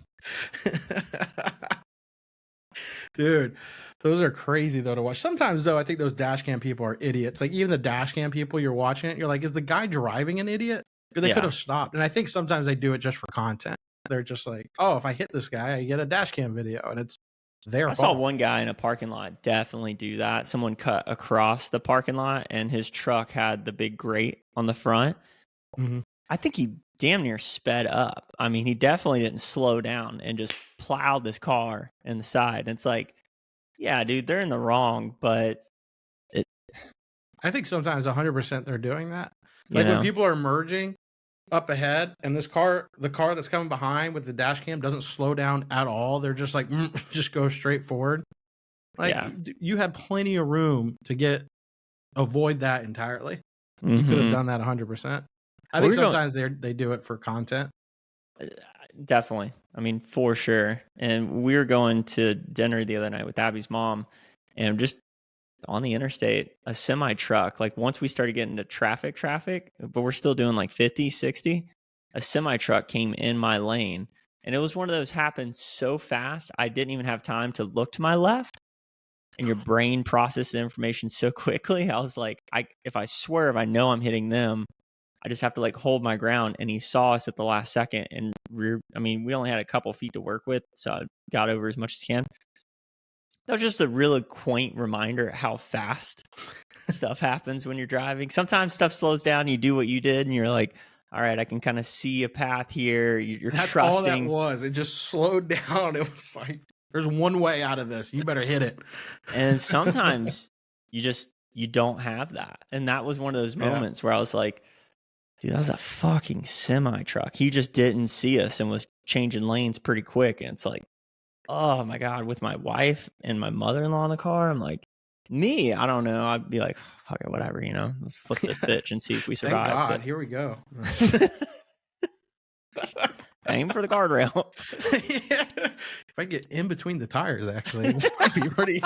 Dude, those are crazy though to watch. Sometimes though, I think those dash cam people are idiots. Like even the dash cam people, you're watching it, you're like, is the guy driving an idiot? Or they could have stopped. And I think sometimes they do it just for content. They're just like, oh, if I hit this guy, I get a dash cam video, and it's their fault. I saw one guy in a parking lot definitely do that. Someone cut across the parking lot, and his truck had the big grate on the front. Mm-hmm. I think he damn near sped up. I mean, he definitely didn't slow down and just plowed this car in the side. And it's like, yeah, dude, they're in the wrong, but I think sometimes 100% they're doing that. Like when people are merging up ahead and the car that's coming behind with the dash cam doesn't slow down at all. They're just like, just go straight forward. Like you had plenty of room to avoid that entirely. You could have done that 100%. I think sometimes they do it for content. Definitely. I mean, for sure. And we were going to dinner the other night with Abby's mom, and just on the interstate, a semi truck, like once we started getting to traffic, but we're still doing like 50, 60, a semi truck came in my lane. And it was one of those happened so fast, I didn't even have time to look to my left. And your brain processes information so quickly. I was like, if I swerve, I know I'm hitting them. I just have to like hold my ground. And he saw us at the last second and we only had a couple feet to work with, so I got over as much as I can. That was just a really quaint reminder how fast stuff happens when you're driving. Sometimes stuff slows down, you do what you did, and you're like, all right, I can kind of see a path here. You're That's trusting. all that was. It just slowed down. It was like, there's one way out of this. You better hit it. And sometimes you don't have that. And that was one of those moments where I was like, dude, that was a fucking semi truck. He just didn't see us and was changing lanes pretty quick. And it's like, oh my God, with my wife and my mother-in-law in the car, I'm like, me, I don't know. I'd be like, fuck it, whatever, let's flip this bitch and see if we survive. Thank God, here we go. Aim for the guardrail. If I get in between the tires, actually, this might be pretty.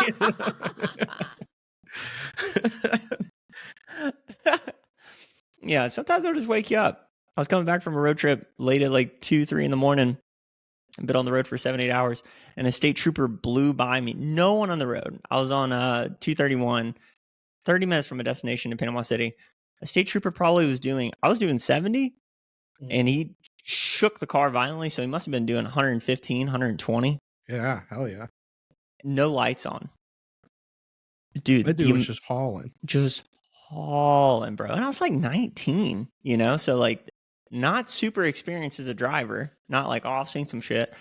Yeah, sometimes I'll just wake you up. I was coming back from a road trip late at like 2-3 in the morning. I've been on the road for 7-8 hours, and a state trooper blew by me. No one on the road. I was on 231, 30 minutes from a destination in Panama City. A state trooper probably I was doing 70, and he shook the car violently, so he must have been doing 115, 120. Yeah, hell yeah. No lights on. Dude, that dude was just hauling. Just hauling, bro. And I was like 19, so like not super experienced as a driver, not like, oh, I've seen some shit.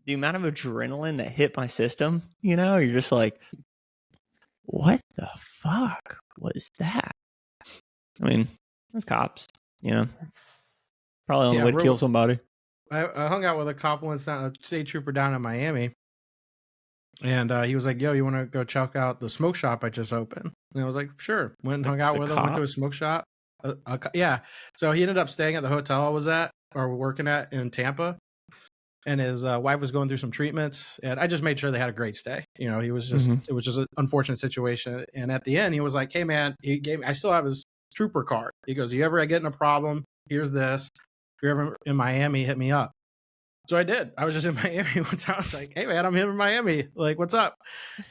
The amount of adrenaline that hit my system, you're just like, what the fuck was that? I mean, it's cops, probably on the way to kill somebody. I hung out with a cop once, a state trooper down in Miami. And he was like, yo, you want to go check out the smoke shop I just opened? And I was like, sure. Went and hung out with him, went to a smoke shop. Yeah. So he ended up staying at the hotel I was at or working at in Tampa. And his wife was going through some treatments. And I just made sure they had a great stay. He was just, it was just an unfortunate situation. And at the end, he was like, hey, man, I still have his trooper card. He goes, you ever get in a problem? Here's this. If you're ever in Miami, hit me up. So I did. I was just in Miami one time. I was like, hey, man, I'm here in Miami. Like, what's up?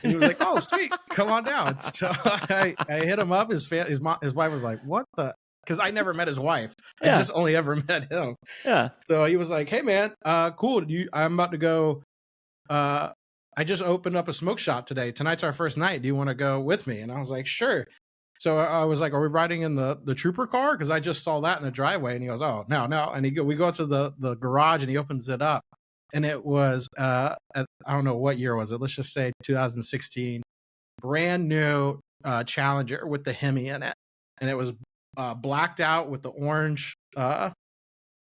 And he was like, oh, sweet. Come on down. So I hit him up. His wife was like, what the? Because I never met his wife. I just only ever met him. Yeah. So he was like, hey, man, cool. I'm about to go. I just opened up a smoke shop today. Tonight's our first night. Do you want to go with me? And I was like, sure. So I was like, are we riding in the trooper car? Because I just saw that in the driveway. And he goes, oh, no. And we go to the garage and he opens it up. And it was, I don't know what year was it. Let's just say 2016. Brand new Challenger with the Hemi in it. And it was blacked out with the orange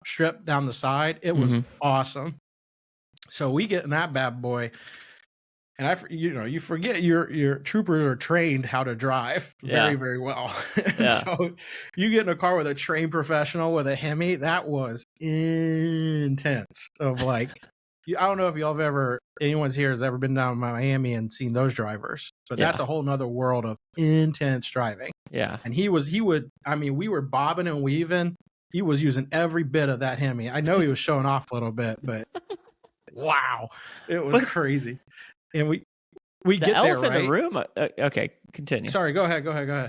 strip down the side. It was awesome. So we get in that bad boy. And you forget your troopers are trained how to drive very, very well. So you get in a car with a trained professional with a Hemi, that was intense. Of like, I don't know if anyone's here has ever been down to Miami and seen those drivers, but that's a whole nother world of intense driving. Yeah. And we were bobbing and weaving. He was using every bit of that Hemi. I know he was showing off a little bit, but wow, it was crazy. And we get there, right? In the room. Okay, continue. Sorry, go ahead.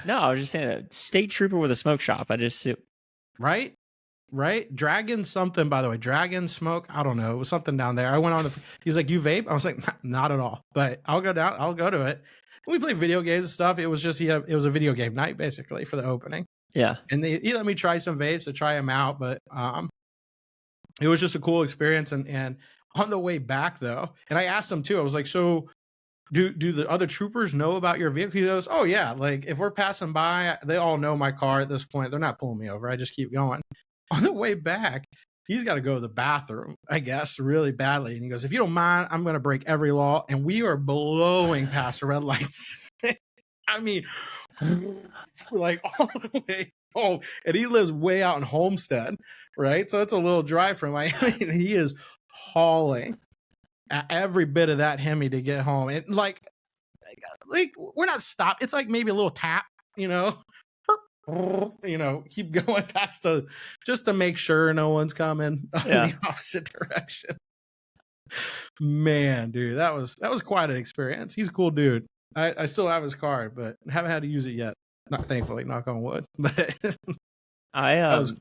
No, I was just saying that state trooper with a smoke shop. Right. Dragon something, by the way. Dragon smoke. I don't know. It was something down there. I went on. He's like, you vape? I was like, not at all. But I'll go down. I'll go to it. We played video games and stuff. It was just it was a video game night basically for the opening. Yeah. And he let me try some vapes to try them out, but it was just a cool experience. And on the way back though, and I asked him too, I was like, so do the other troopers know about your vehicle? He goes, oh yeah, like if we're passing by, they all know my car at this point. They're not pulling me over. I just keep going. On the way back, he's got to go to the bathroom, I guess, really badly. And he goes, if you don't mind, I'm going to break every law. And we are blowing past the red lights. I mean, like all the way home. And he lives way out in Homestead, right? So it's a little drive from Miami. And he is hauling at every bit of that Hemi to get home. And like we're not stopped. It's like maybe a little tap, keep going past just to make sure no one's coming in the opposite direction. Man, dude, that was quite an experience. He's a cool dude. I still have his card, but haven't had to use it yet. Not thankfully, knock on wood. But that was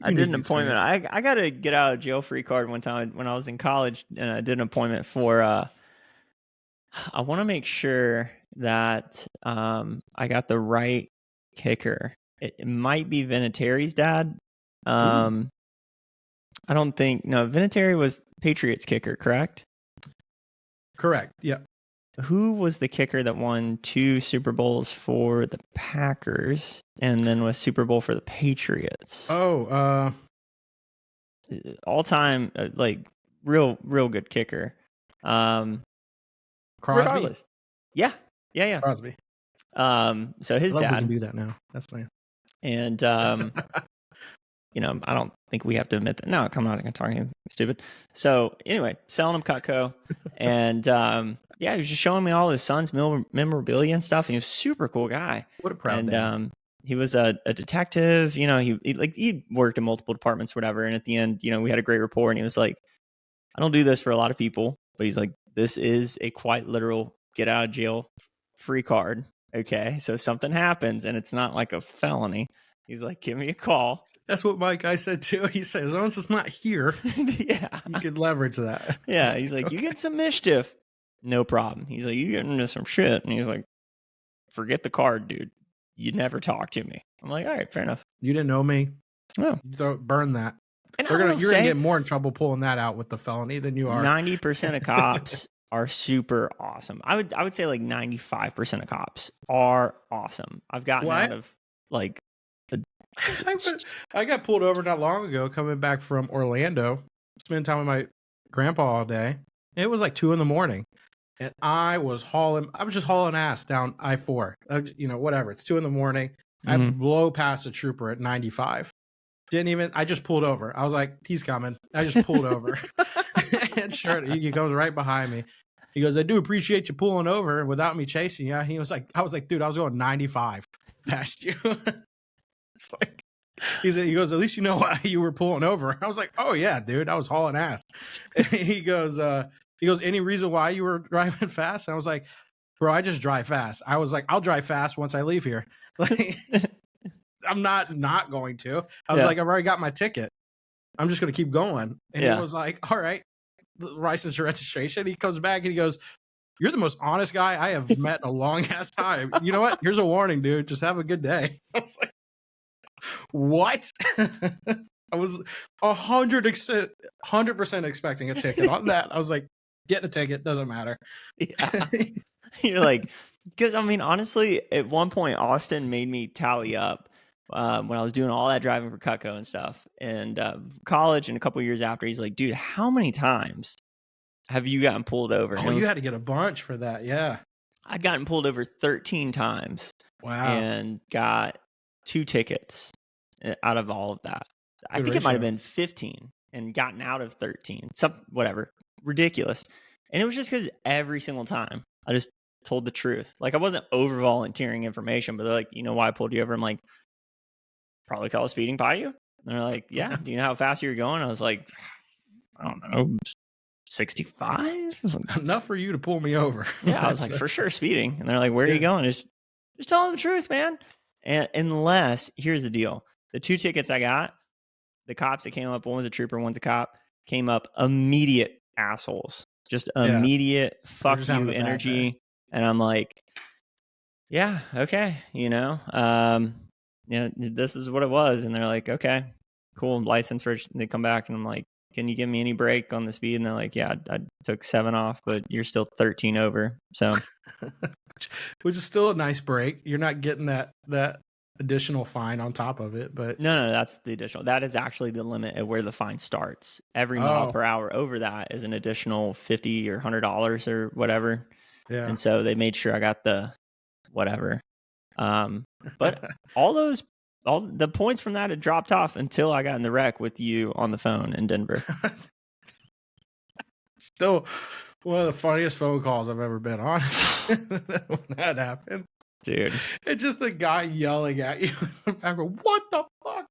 I did an appointment. I got a get out of jail free card one time when I was in college, and I did an appointment for. I want to make sure that I got the right kicker. It might be Vinatieri's dad. I don't think Vinatieri was Patriots kicker, correct? Correct. Yeah. Who was the kicker that won 2 Super Bowls for the Packers and then was Super Bowl for the Patriots? Oh, all time like real good kicker. Crosby. Regardless. Yeah. Crosby. So his dad. We can do that now. That's nice. And I don't think we have to admit that. No, I'm not going to talk anything stupid. So anyway, selling him Cutco, and he was just showing me all his son's memorabilia and stuff. And he was a super cool guy. What a proud dad. He was a detective. He worked in multiple departments, whatever. And at the end, we had a great rapport. And he was like, I don't do this for a lot of people, but he's like, this is a quite literal get out of jail free card. Okay, so something happens and it's not like a felony. He's like, give me a call. That's what my guy said too. He said, as long as it's not here, yeah, you could leverage that. Yeah, he's like, okay. You get some mischief, no problem. He's like, you get into some shit, and he's like, forget the card, dude. You never talk to me. I'm like, all right, fair enough. You didn't know me. No, burn that. And you're gonna get more in trouble pulling that out with the felony than you are. 90% of cops are super awesome. I would say like 95% of cops are awesome. I've gotten out of like. I got pulled over not long ago coming back from Orlando, spending time with my grandpa all day. It was like 2 a.m, and I was just hauling ass down I-4. Whatever. It's 2 a.m. Mm-hmm. I blow past a trooper at 95. I just pulled over. I was like, he's coming. I just pulled over. And sure, he goes right behind me. He goes, I do appreciate you pulling over without me chasing you. I was like, dude, I was going 95 past you. It's like, he goes, at least you know why you were pulling over. I was like, oh yeah, dude, I was hauling ass. And he goes, any reason why you were driving fast? And I was like, bro, I just drive fast. I was like, I'll drive fast once I leave here. Like, I'm not going to. I was like, I've already got my ticket. I'm just going to keep going. And he was like, all right, license and registration. He comes back and he goes, you're the most honest guy I have met in a long ass time. You know what? Here's a warning, dude. Just have a good day. I was like, what? I was 100% expecting a ticket on that. I was like, getting a ticket doesn't matter. Yeah. You're like, because honestly, at one point, Austin made me tally up when I was doing all that driving for Cutco and stuff, and college, and a couple years after, he's like, dude, how many times have you gotten pulled over? Oh, you had to get a bunch for that. Yeah. I'd gotten pulled over 13 times. Wow. And got 2 tickets out of all of that. I think it might have been 15 and gotten out of 13. Whatever. Ridiculous. And it was just because every single time I just told the truth. Like, I wasn't over volunteering information, but they're like, you know why I pulled you over? I'm like, probably call a speeding by you. And they're like, yeah. Do you know how fast you were going? I was like, I don't know, 65? Enough for you to pull me over. Yeah, I was like, for sure speeding. And they're like, where are you going? Just tell them the truth, man. And unless, here's the deal. The 2 tickets I got, the cops that came up, one was a trooper, one's a cop, came up immediate assholes. Just immediate fuck you energy. And I'm like, yeah, okay, this is what it was. And they're like, okay, cool, license. They come back and I'm like, can you give me any break on the speed? And they're like, yeah, I took 7 off, but you're still 13 over. So, which is still a nice break. You're not getting that additional fine on top of it, but no, that's the additional. That is actually the limit at where the fine starts. Every mile per hour over that is an additional $50 or $100 or whatever. Yeah. And so they made sure I got the whatever. But all the points from that had dropped off until I got in the wreck with you on the phone in Denver. Still one of the funniest phone calls I've ever been on when that happened. Dude. It's just the guy yelling at you. What the fuck?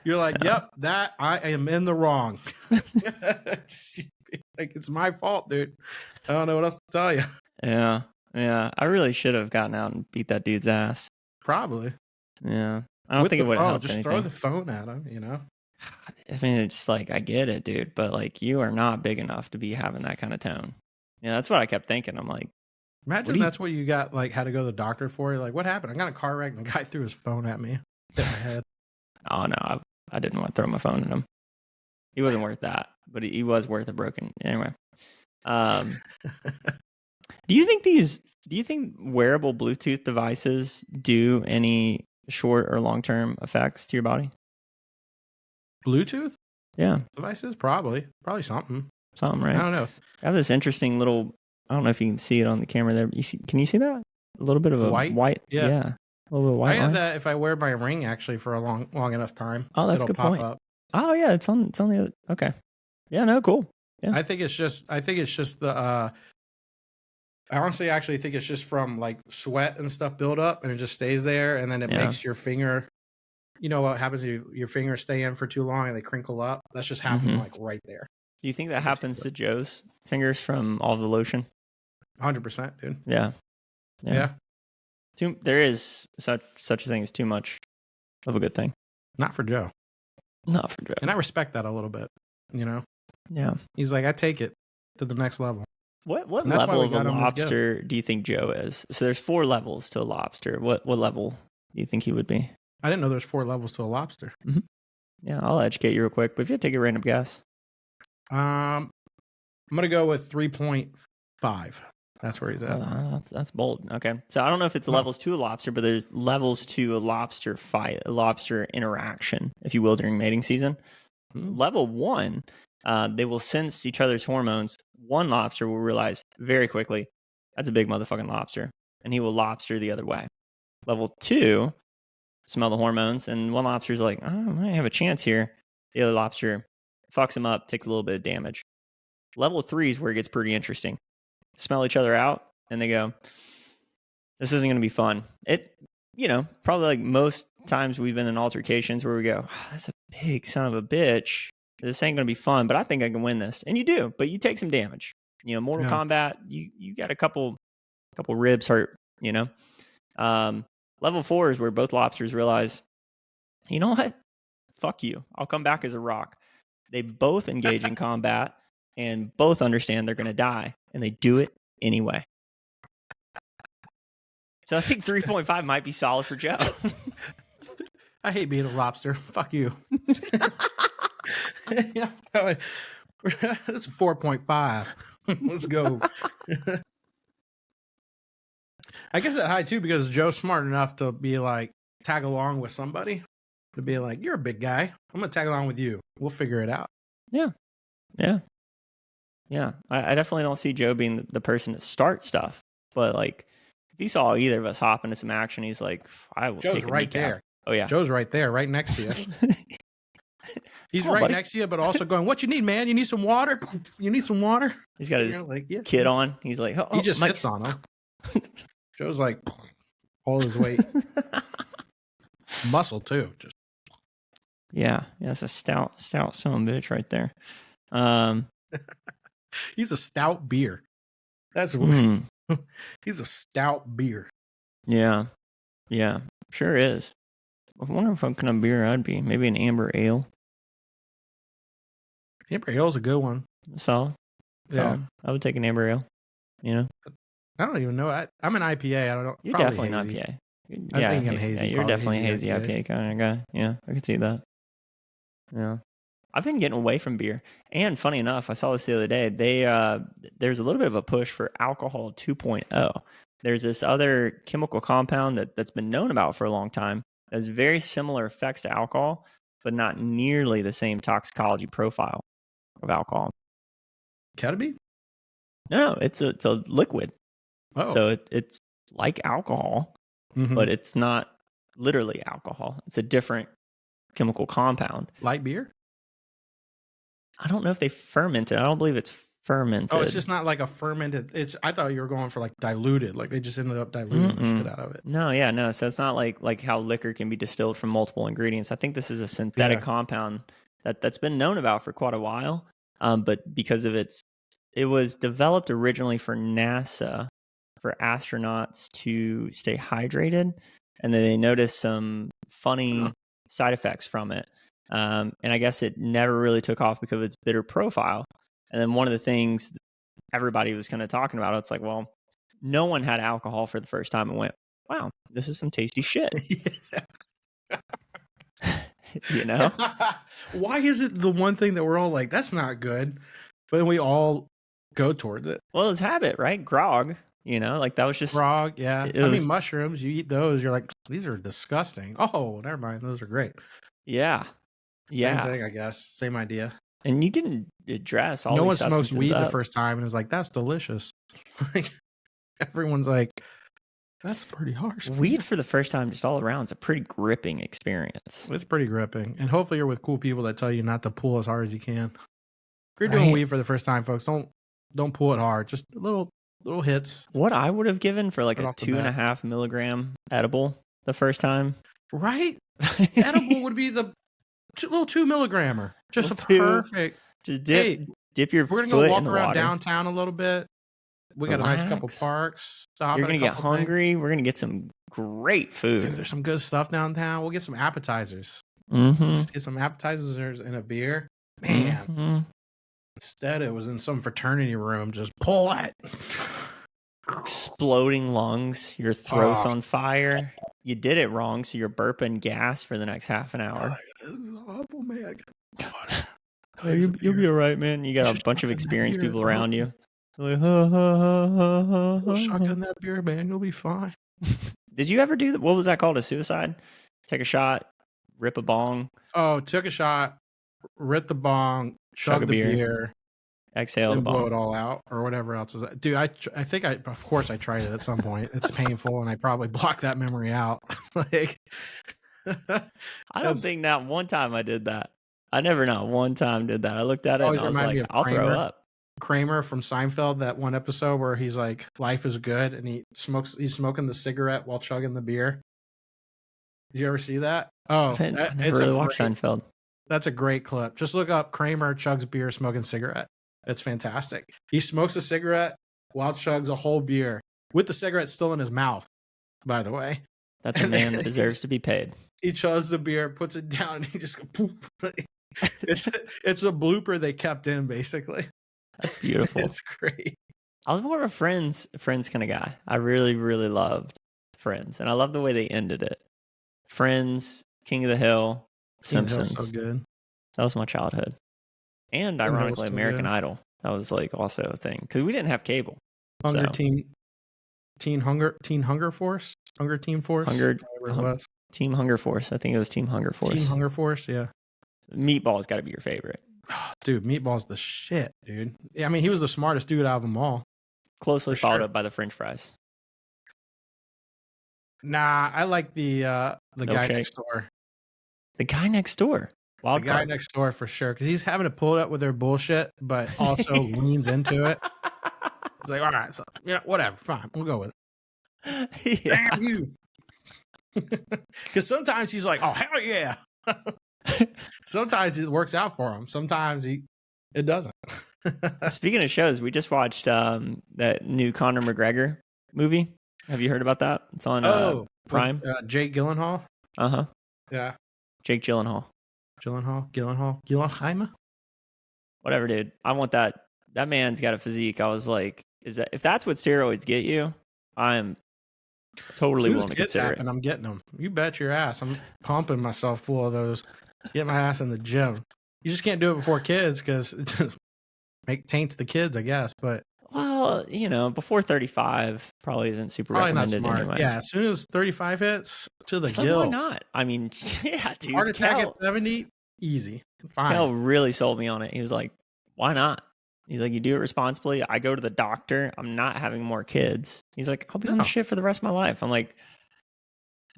You're like, yep, that I am in the wrong. Like, it's my fault, dude. I don't know what else to tell you. Yeah. I really should have gotten out and beat that dude's ass. Probably. Yeah. I don't With think the it would phone, help just anything. throw the phone at him, you know? I mean, it's like, I get it, dude, but like, you are not big enough to be having that kind of tone. Yeah, that's what I kept thinking. I'm like, Imagine that's what you got, like, had to go to the doctor for. You're like, what happened? I got in a car wreck and the guy threw his phone at me. Hit my head. oh no, I didn't want to throw my phone at him. He wasn't worth that, but he was worth a broken. Anyway, do you think wearable Bluetooth devices do any short or long term effects to your body? Bluetooth Yeah, devices? Probably something. something, right? I don't know. I have this interesting little. I don't know if you can see it on the camera there. Can you see that? A little bit of a white. Yeah. A little bit of white I had line. that if I wear my ring actually for a long enough time. Oh, that's a it'll good pop point. up. Oh yeah, it's on the other. Okay. Yeah. No. Cool. Yeah. I think it's just the. I honestly actually think it's just from like sweat and stuff build up, and it just stays there, and then it makes your finger. You know what happens if your fingers stay in for too long and they crinkle up? That's just happening like right there. Do you think that happens to Joe's fingers from all the lotion? 100%, dude. Yeah. There is such a thing as too much of a good thing. Not for Joe. Not for Joe. And I respect that a little bit. You know. Yeah. He's like, I take it to the next level. What level of a lobster do you think Joe is? So there's 4 levels to a lobster. What level do you think he would be? I didn't know there's 4 levels to a lobster. Mm-hmm. Yeah, I'll educate you real quick. But if you had to take a random guess, I'm gonna go with 3.5. That's where he's at. That's bold. Okay, so I don't know if it's levels to a lobster, but there's levels to a lobster fight, a lobster interaction, if you will, during mating season. Mm-hmm. Level 1, they will sense each other's hormones. One lobster will realize very quickly that's a big motherfucking lobster, and he will lobster the other way. Level 2, smell the hormones, and one lobster's like, I might have a chance here. The other lobster fucks him up, takes a little bit of damage. Level 3 is where it gets pretty interesting. Smell each other out, and they go, this isn't going to be fun. It, probably like most times we've been in altercations where we go, that's a big son of a bitch. This ain't going to be fun, but I think I can win this. And you do, but you take some damage. Mortal Kombat, you got a couple ribs hurt, Level 4 is where both lobsters realize, you know what? Fuck you. I'll come back as a rock. They both engage in combat and both understand they're going to die, and they do it anyway. So I think 3.5 might be solid for Joe. I hate being a lobster. Fuck you. Yeah, that's 4.5. Let's go. I guess that high too because Joe's smart enough to be like tag along with somebody to be like, you're a big guy. I'm gonna tag along with you. We'll figure it out. Yeah. I definitely don't see Joe being the person to start stuff, but like if he saw either of us hop into some action, he's like, I will. Joe's take right there. Oh yeah, Joe's right there, right next to you. He's right next to you, but also going, what you need, man? You need some water? You need some water? He's got his kid on. He's like, he just sits on him. Joe's like, all his weight. Muscle, too. Just Yeah, it's a stout son of a bitch right there. He's a stout beer. That's he's a stout beer. Yeah, sure is. I wonder what kind of beer I'd be. Maybe an amber ale. Amber ale's a good one. Solid. Yeah, I would take an amber ale. I don't even know. I'm an IPA. I don't know. You're definitely an IPA. Hazy. You're definitely a hazy IPA kind of guy. Yeah, I could see that. Yeah. I've been getting away from beer. And funny enough, I saw this the other day. There's a little bit of a push for alcohol 2.0. There's this other chemical compound that's been known about for a long time. It has very similar effects to alcohol, but not nearly the same toxicology profile of alcohol. Ketamine? No, it's a liquid. Oh. So it's like alcohol, but it's not literally alcohol. It's a different chemical compound. Light beer? I don't know if they ferment it. I don't believe it's fermented. Oh, it's just not like a fermented. I thought you were going for like diluted. Like they just ended up diluting the shit out of it. No. So it's not like how liquor can be distilled from multiple ingredients. I think this is a synthetic compound that's been known about for quite a while. But because of it was developed originally for NASA for astronauts to stay hydrated. and then they noticed some funny side effects from it. And I guess it never really took off because of its bitter profile. And then one of the things everybody was kind of talking about, it's like, well, no one had alcohol for the first time and went, wow, this is some tasty shit. You know? Why is it the one thing that we're all like, that's not good, but we all go towards it? Well, it's habit, right? Grog, you know, like that was just grog. Yeah, it I was- mean mushrooms. You eat those, you're like, these are disgusting. Oh, never mind. Those are great. yeah, yeah. Same thing, I guess. Same idea. And you can address all No these one smokes substances weed the up. first time and is like, that's delicious. Like, everyone's like, that's pretty harsh. Weed for the first time, just all around, is a pretty gripping experience. It's pretty gripping. And hopefully you're with cool people that tell you not to pull as hard as you can. If you're doing Right. weed for the first time, folks, don't pull it hard. Just little hits. What I would have given for like Right a off the bat. 2.5 milligram edible the first time. Right? Edible would be the little 2 milligrammer. Just a Little two. perfect. Just dip your We're gonna foot go walk in the around water. downtown a little bit. We got a nice couple Relax. parks. Stop You're at a gonna get couple things. hungry. We're gonna get some great Dude, food. there's some good stuff downtown. We'll get some appetizers. Mm-hmm. Just get some appetizers and a beer. Man, Mhm. instead it was in some fraternity room. Just pull it. Exploding lungs, your throat's Oh. on fire. You did it wrong, so you're burping gas for the next half an hour. Awful, man. Oh, you'll be all right, man. You got a Just bunch of fucking experienced beer, people bro. around you. Like, ha, ha, ha, ha, ha, Go ha, shotgun that beer, man. You'll be fine. Did you ever do that? What was that called? A suicide? Take a shot, rip a bong, Oh, took a shot, ripped the bong, Chug a chugged the beer. beer, exhale the and blow bong. it all out, or whatever else is that. Dude, I think of course I tried it at some point. It's painful, and I probably blocked that memory out. Like, I don't that's- think not one time I did that. I never not one time did that. I looked at it Always and I was remind me like, of I'll throw Kramer. up. Kramer from Seinfeld, that one episode where he's like, life is good, and he's smoking the cigarette while chugging the beer. Did you ever see that? Oh, I that- never really watched great, Seinfeld. that's a great clip. Just look up Kramer chugs beer smoking cigarette. It's fantastic. He smokes a cigarette while chugs a whole beer with the cigarette still in his mouth, by the way. That's a And man then that deserves to be paid. He chugs the beer, puts it down, and he just goes poof. It's a blooper they kept in, basically. That's beautiful. It's great. I was more of a Friends kind of guy. I really, really loved Friends, and I love the way they ended it. Friends, King of the Hill, King of the Hill's Simpsons. so good. That was my childhood. And King of the Hill was ironically, so American good. Idol. That was like also a thing because we didn't have cable. Hunger So- Teen Hunger Force, Hunger Team Force, Hunger- whatever it was. Team Hunger Force. I think it was Team Hunger Force. Team Hunger Force, yeah. Meatball's got to be your favorite. Dude, Meatball's the shit, dude. Yeah, I mean, he was the smartest dude out of them all. Closely For followed sure. up by the French fries. Nah, I like the guy Milkshake. next door. The guy next door. Wild The guy card. next door for sure, because he's having to pull it up with their bullshit, but also leans into it. He's like, all right, so whatever, fine, we'll go with it. Yeah. Damn you. Because sometimes he's like, oh hell yeah. Sometimes it works out for him. Sometimes it doesn't. Speaking of shows, we just watched that new Conor McGregor movie. Have you heard about that? It's on Prime. with, Jake Gyllenhaal. Uh-huh. Yeah, Jake Gyllenhaal. Gyllenhaal. Whatever, dude. I want that. That man's got a physique. I was like, if that's what steroids get you, I'm totally willing to consider it. And I'm getting them. You bet your ass. I'm pumping myself full of those. Get my ass in the gym. You just can't do it before kids because it just taints the kids, I guess. But Well, before 35 probably isn't super probably not recommended smart. anyway. Yeah, as soon as 35 hits, to the So gills. why not? I mean, yeah, dude. Heart attack Kel, at 70, easy, fine. Kel really sold me on it. He was like, why not? He's like, you do it responsibly. I go to the doctor. I'm not having more kids. He's like, I'll be on No. this shit for the rest of my life. I'm like,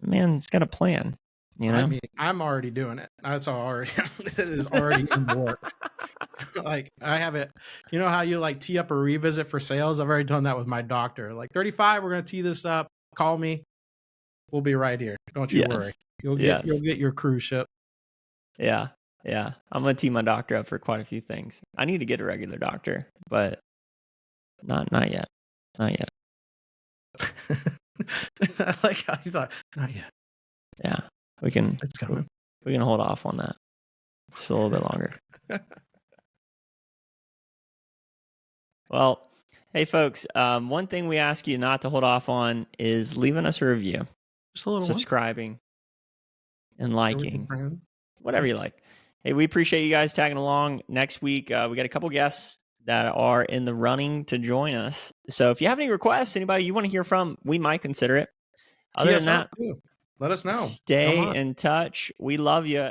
man, it's got a plan. I mean, I'm already doing it. That's already it is already in the works. Like I have it. You know how you like tee up a revisit for sales? I've already done that with my doctor. Like 35, we're gonna tee this up. Call me. We'll be right here. Don't you Yes. worry. You'll Yes. get your cruise ship. Yeah. Yeah. I'm going to tee my doctor up for quite a few things. I need to get a regular doctor, but not yet. Not yet. I like how you thought, not yet. Yeah, we can. It's coming. We can hold off on that just a little bit longer. Well, hey folks, one thing we ask you not to hold off on is leaving us a review, Just a little subscribing, and one. liking, whatever you like. Hey, we appreciate you guys tagging along. Next week, we got a couple guests that are in the running to join us. So if you have any requests, anybody you want to hear from, we might consider it. Other than that, let us know. stay in touch. We love you.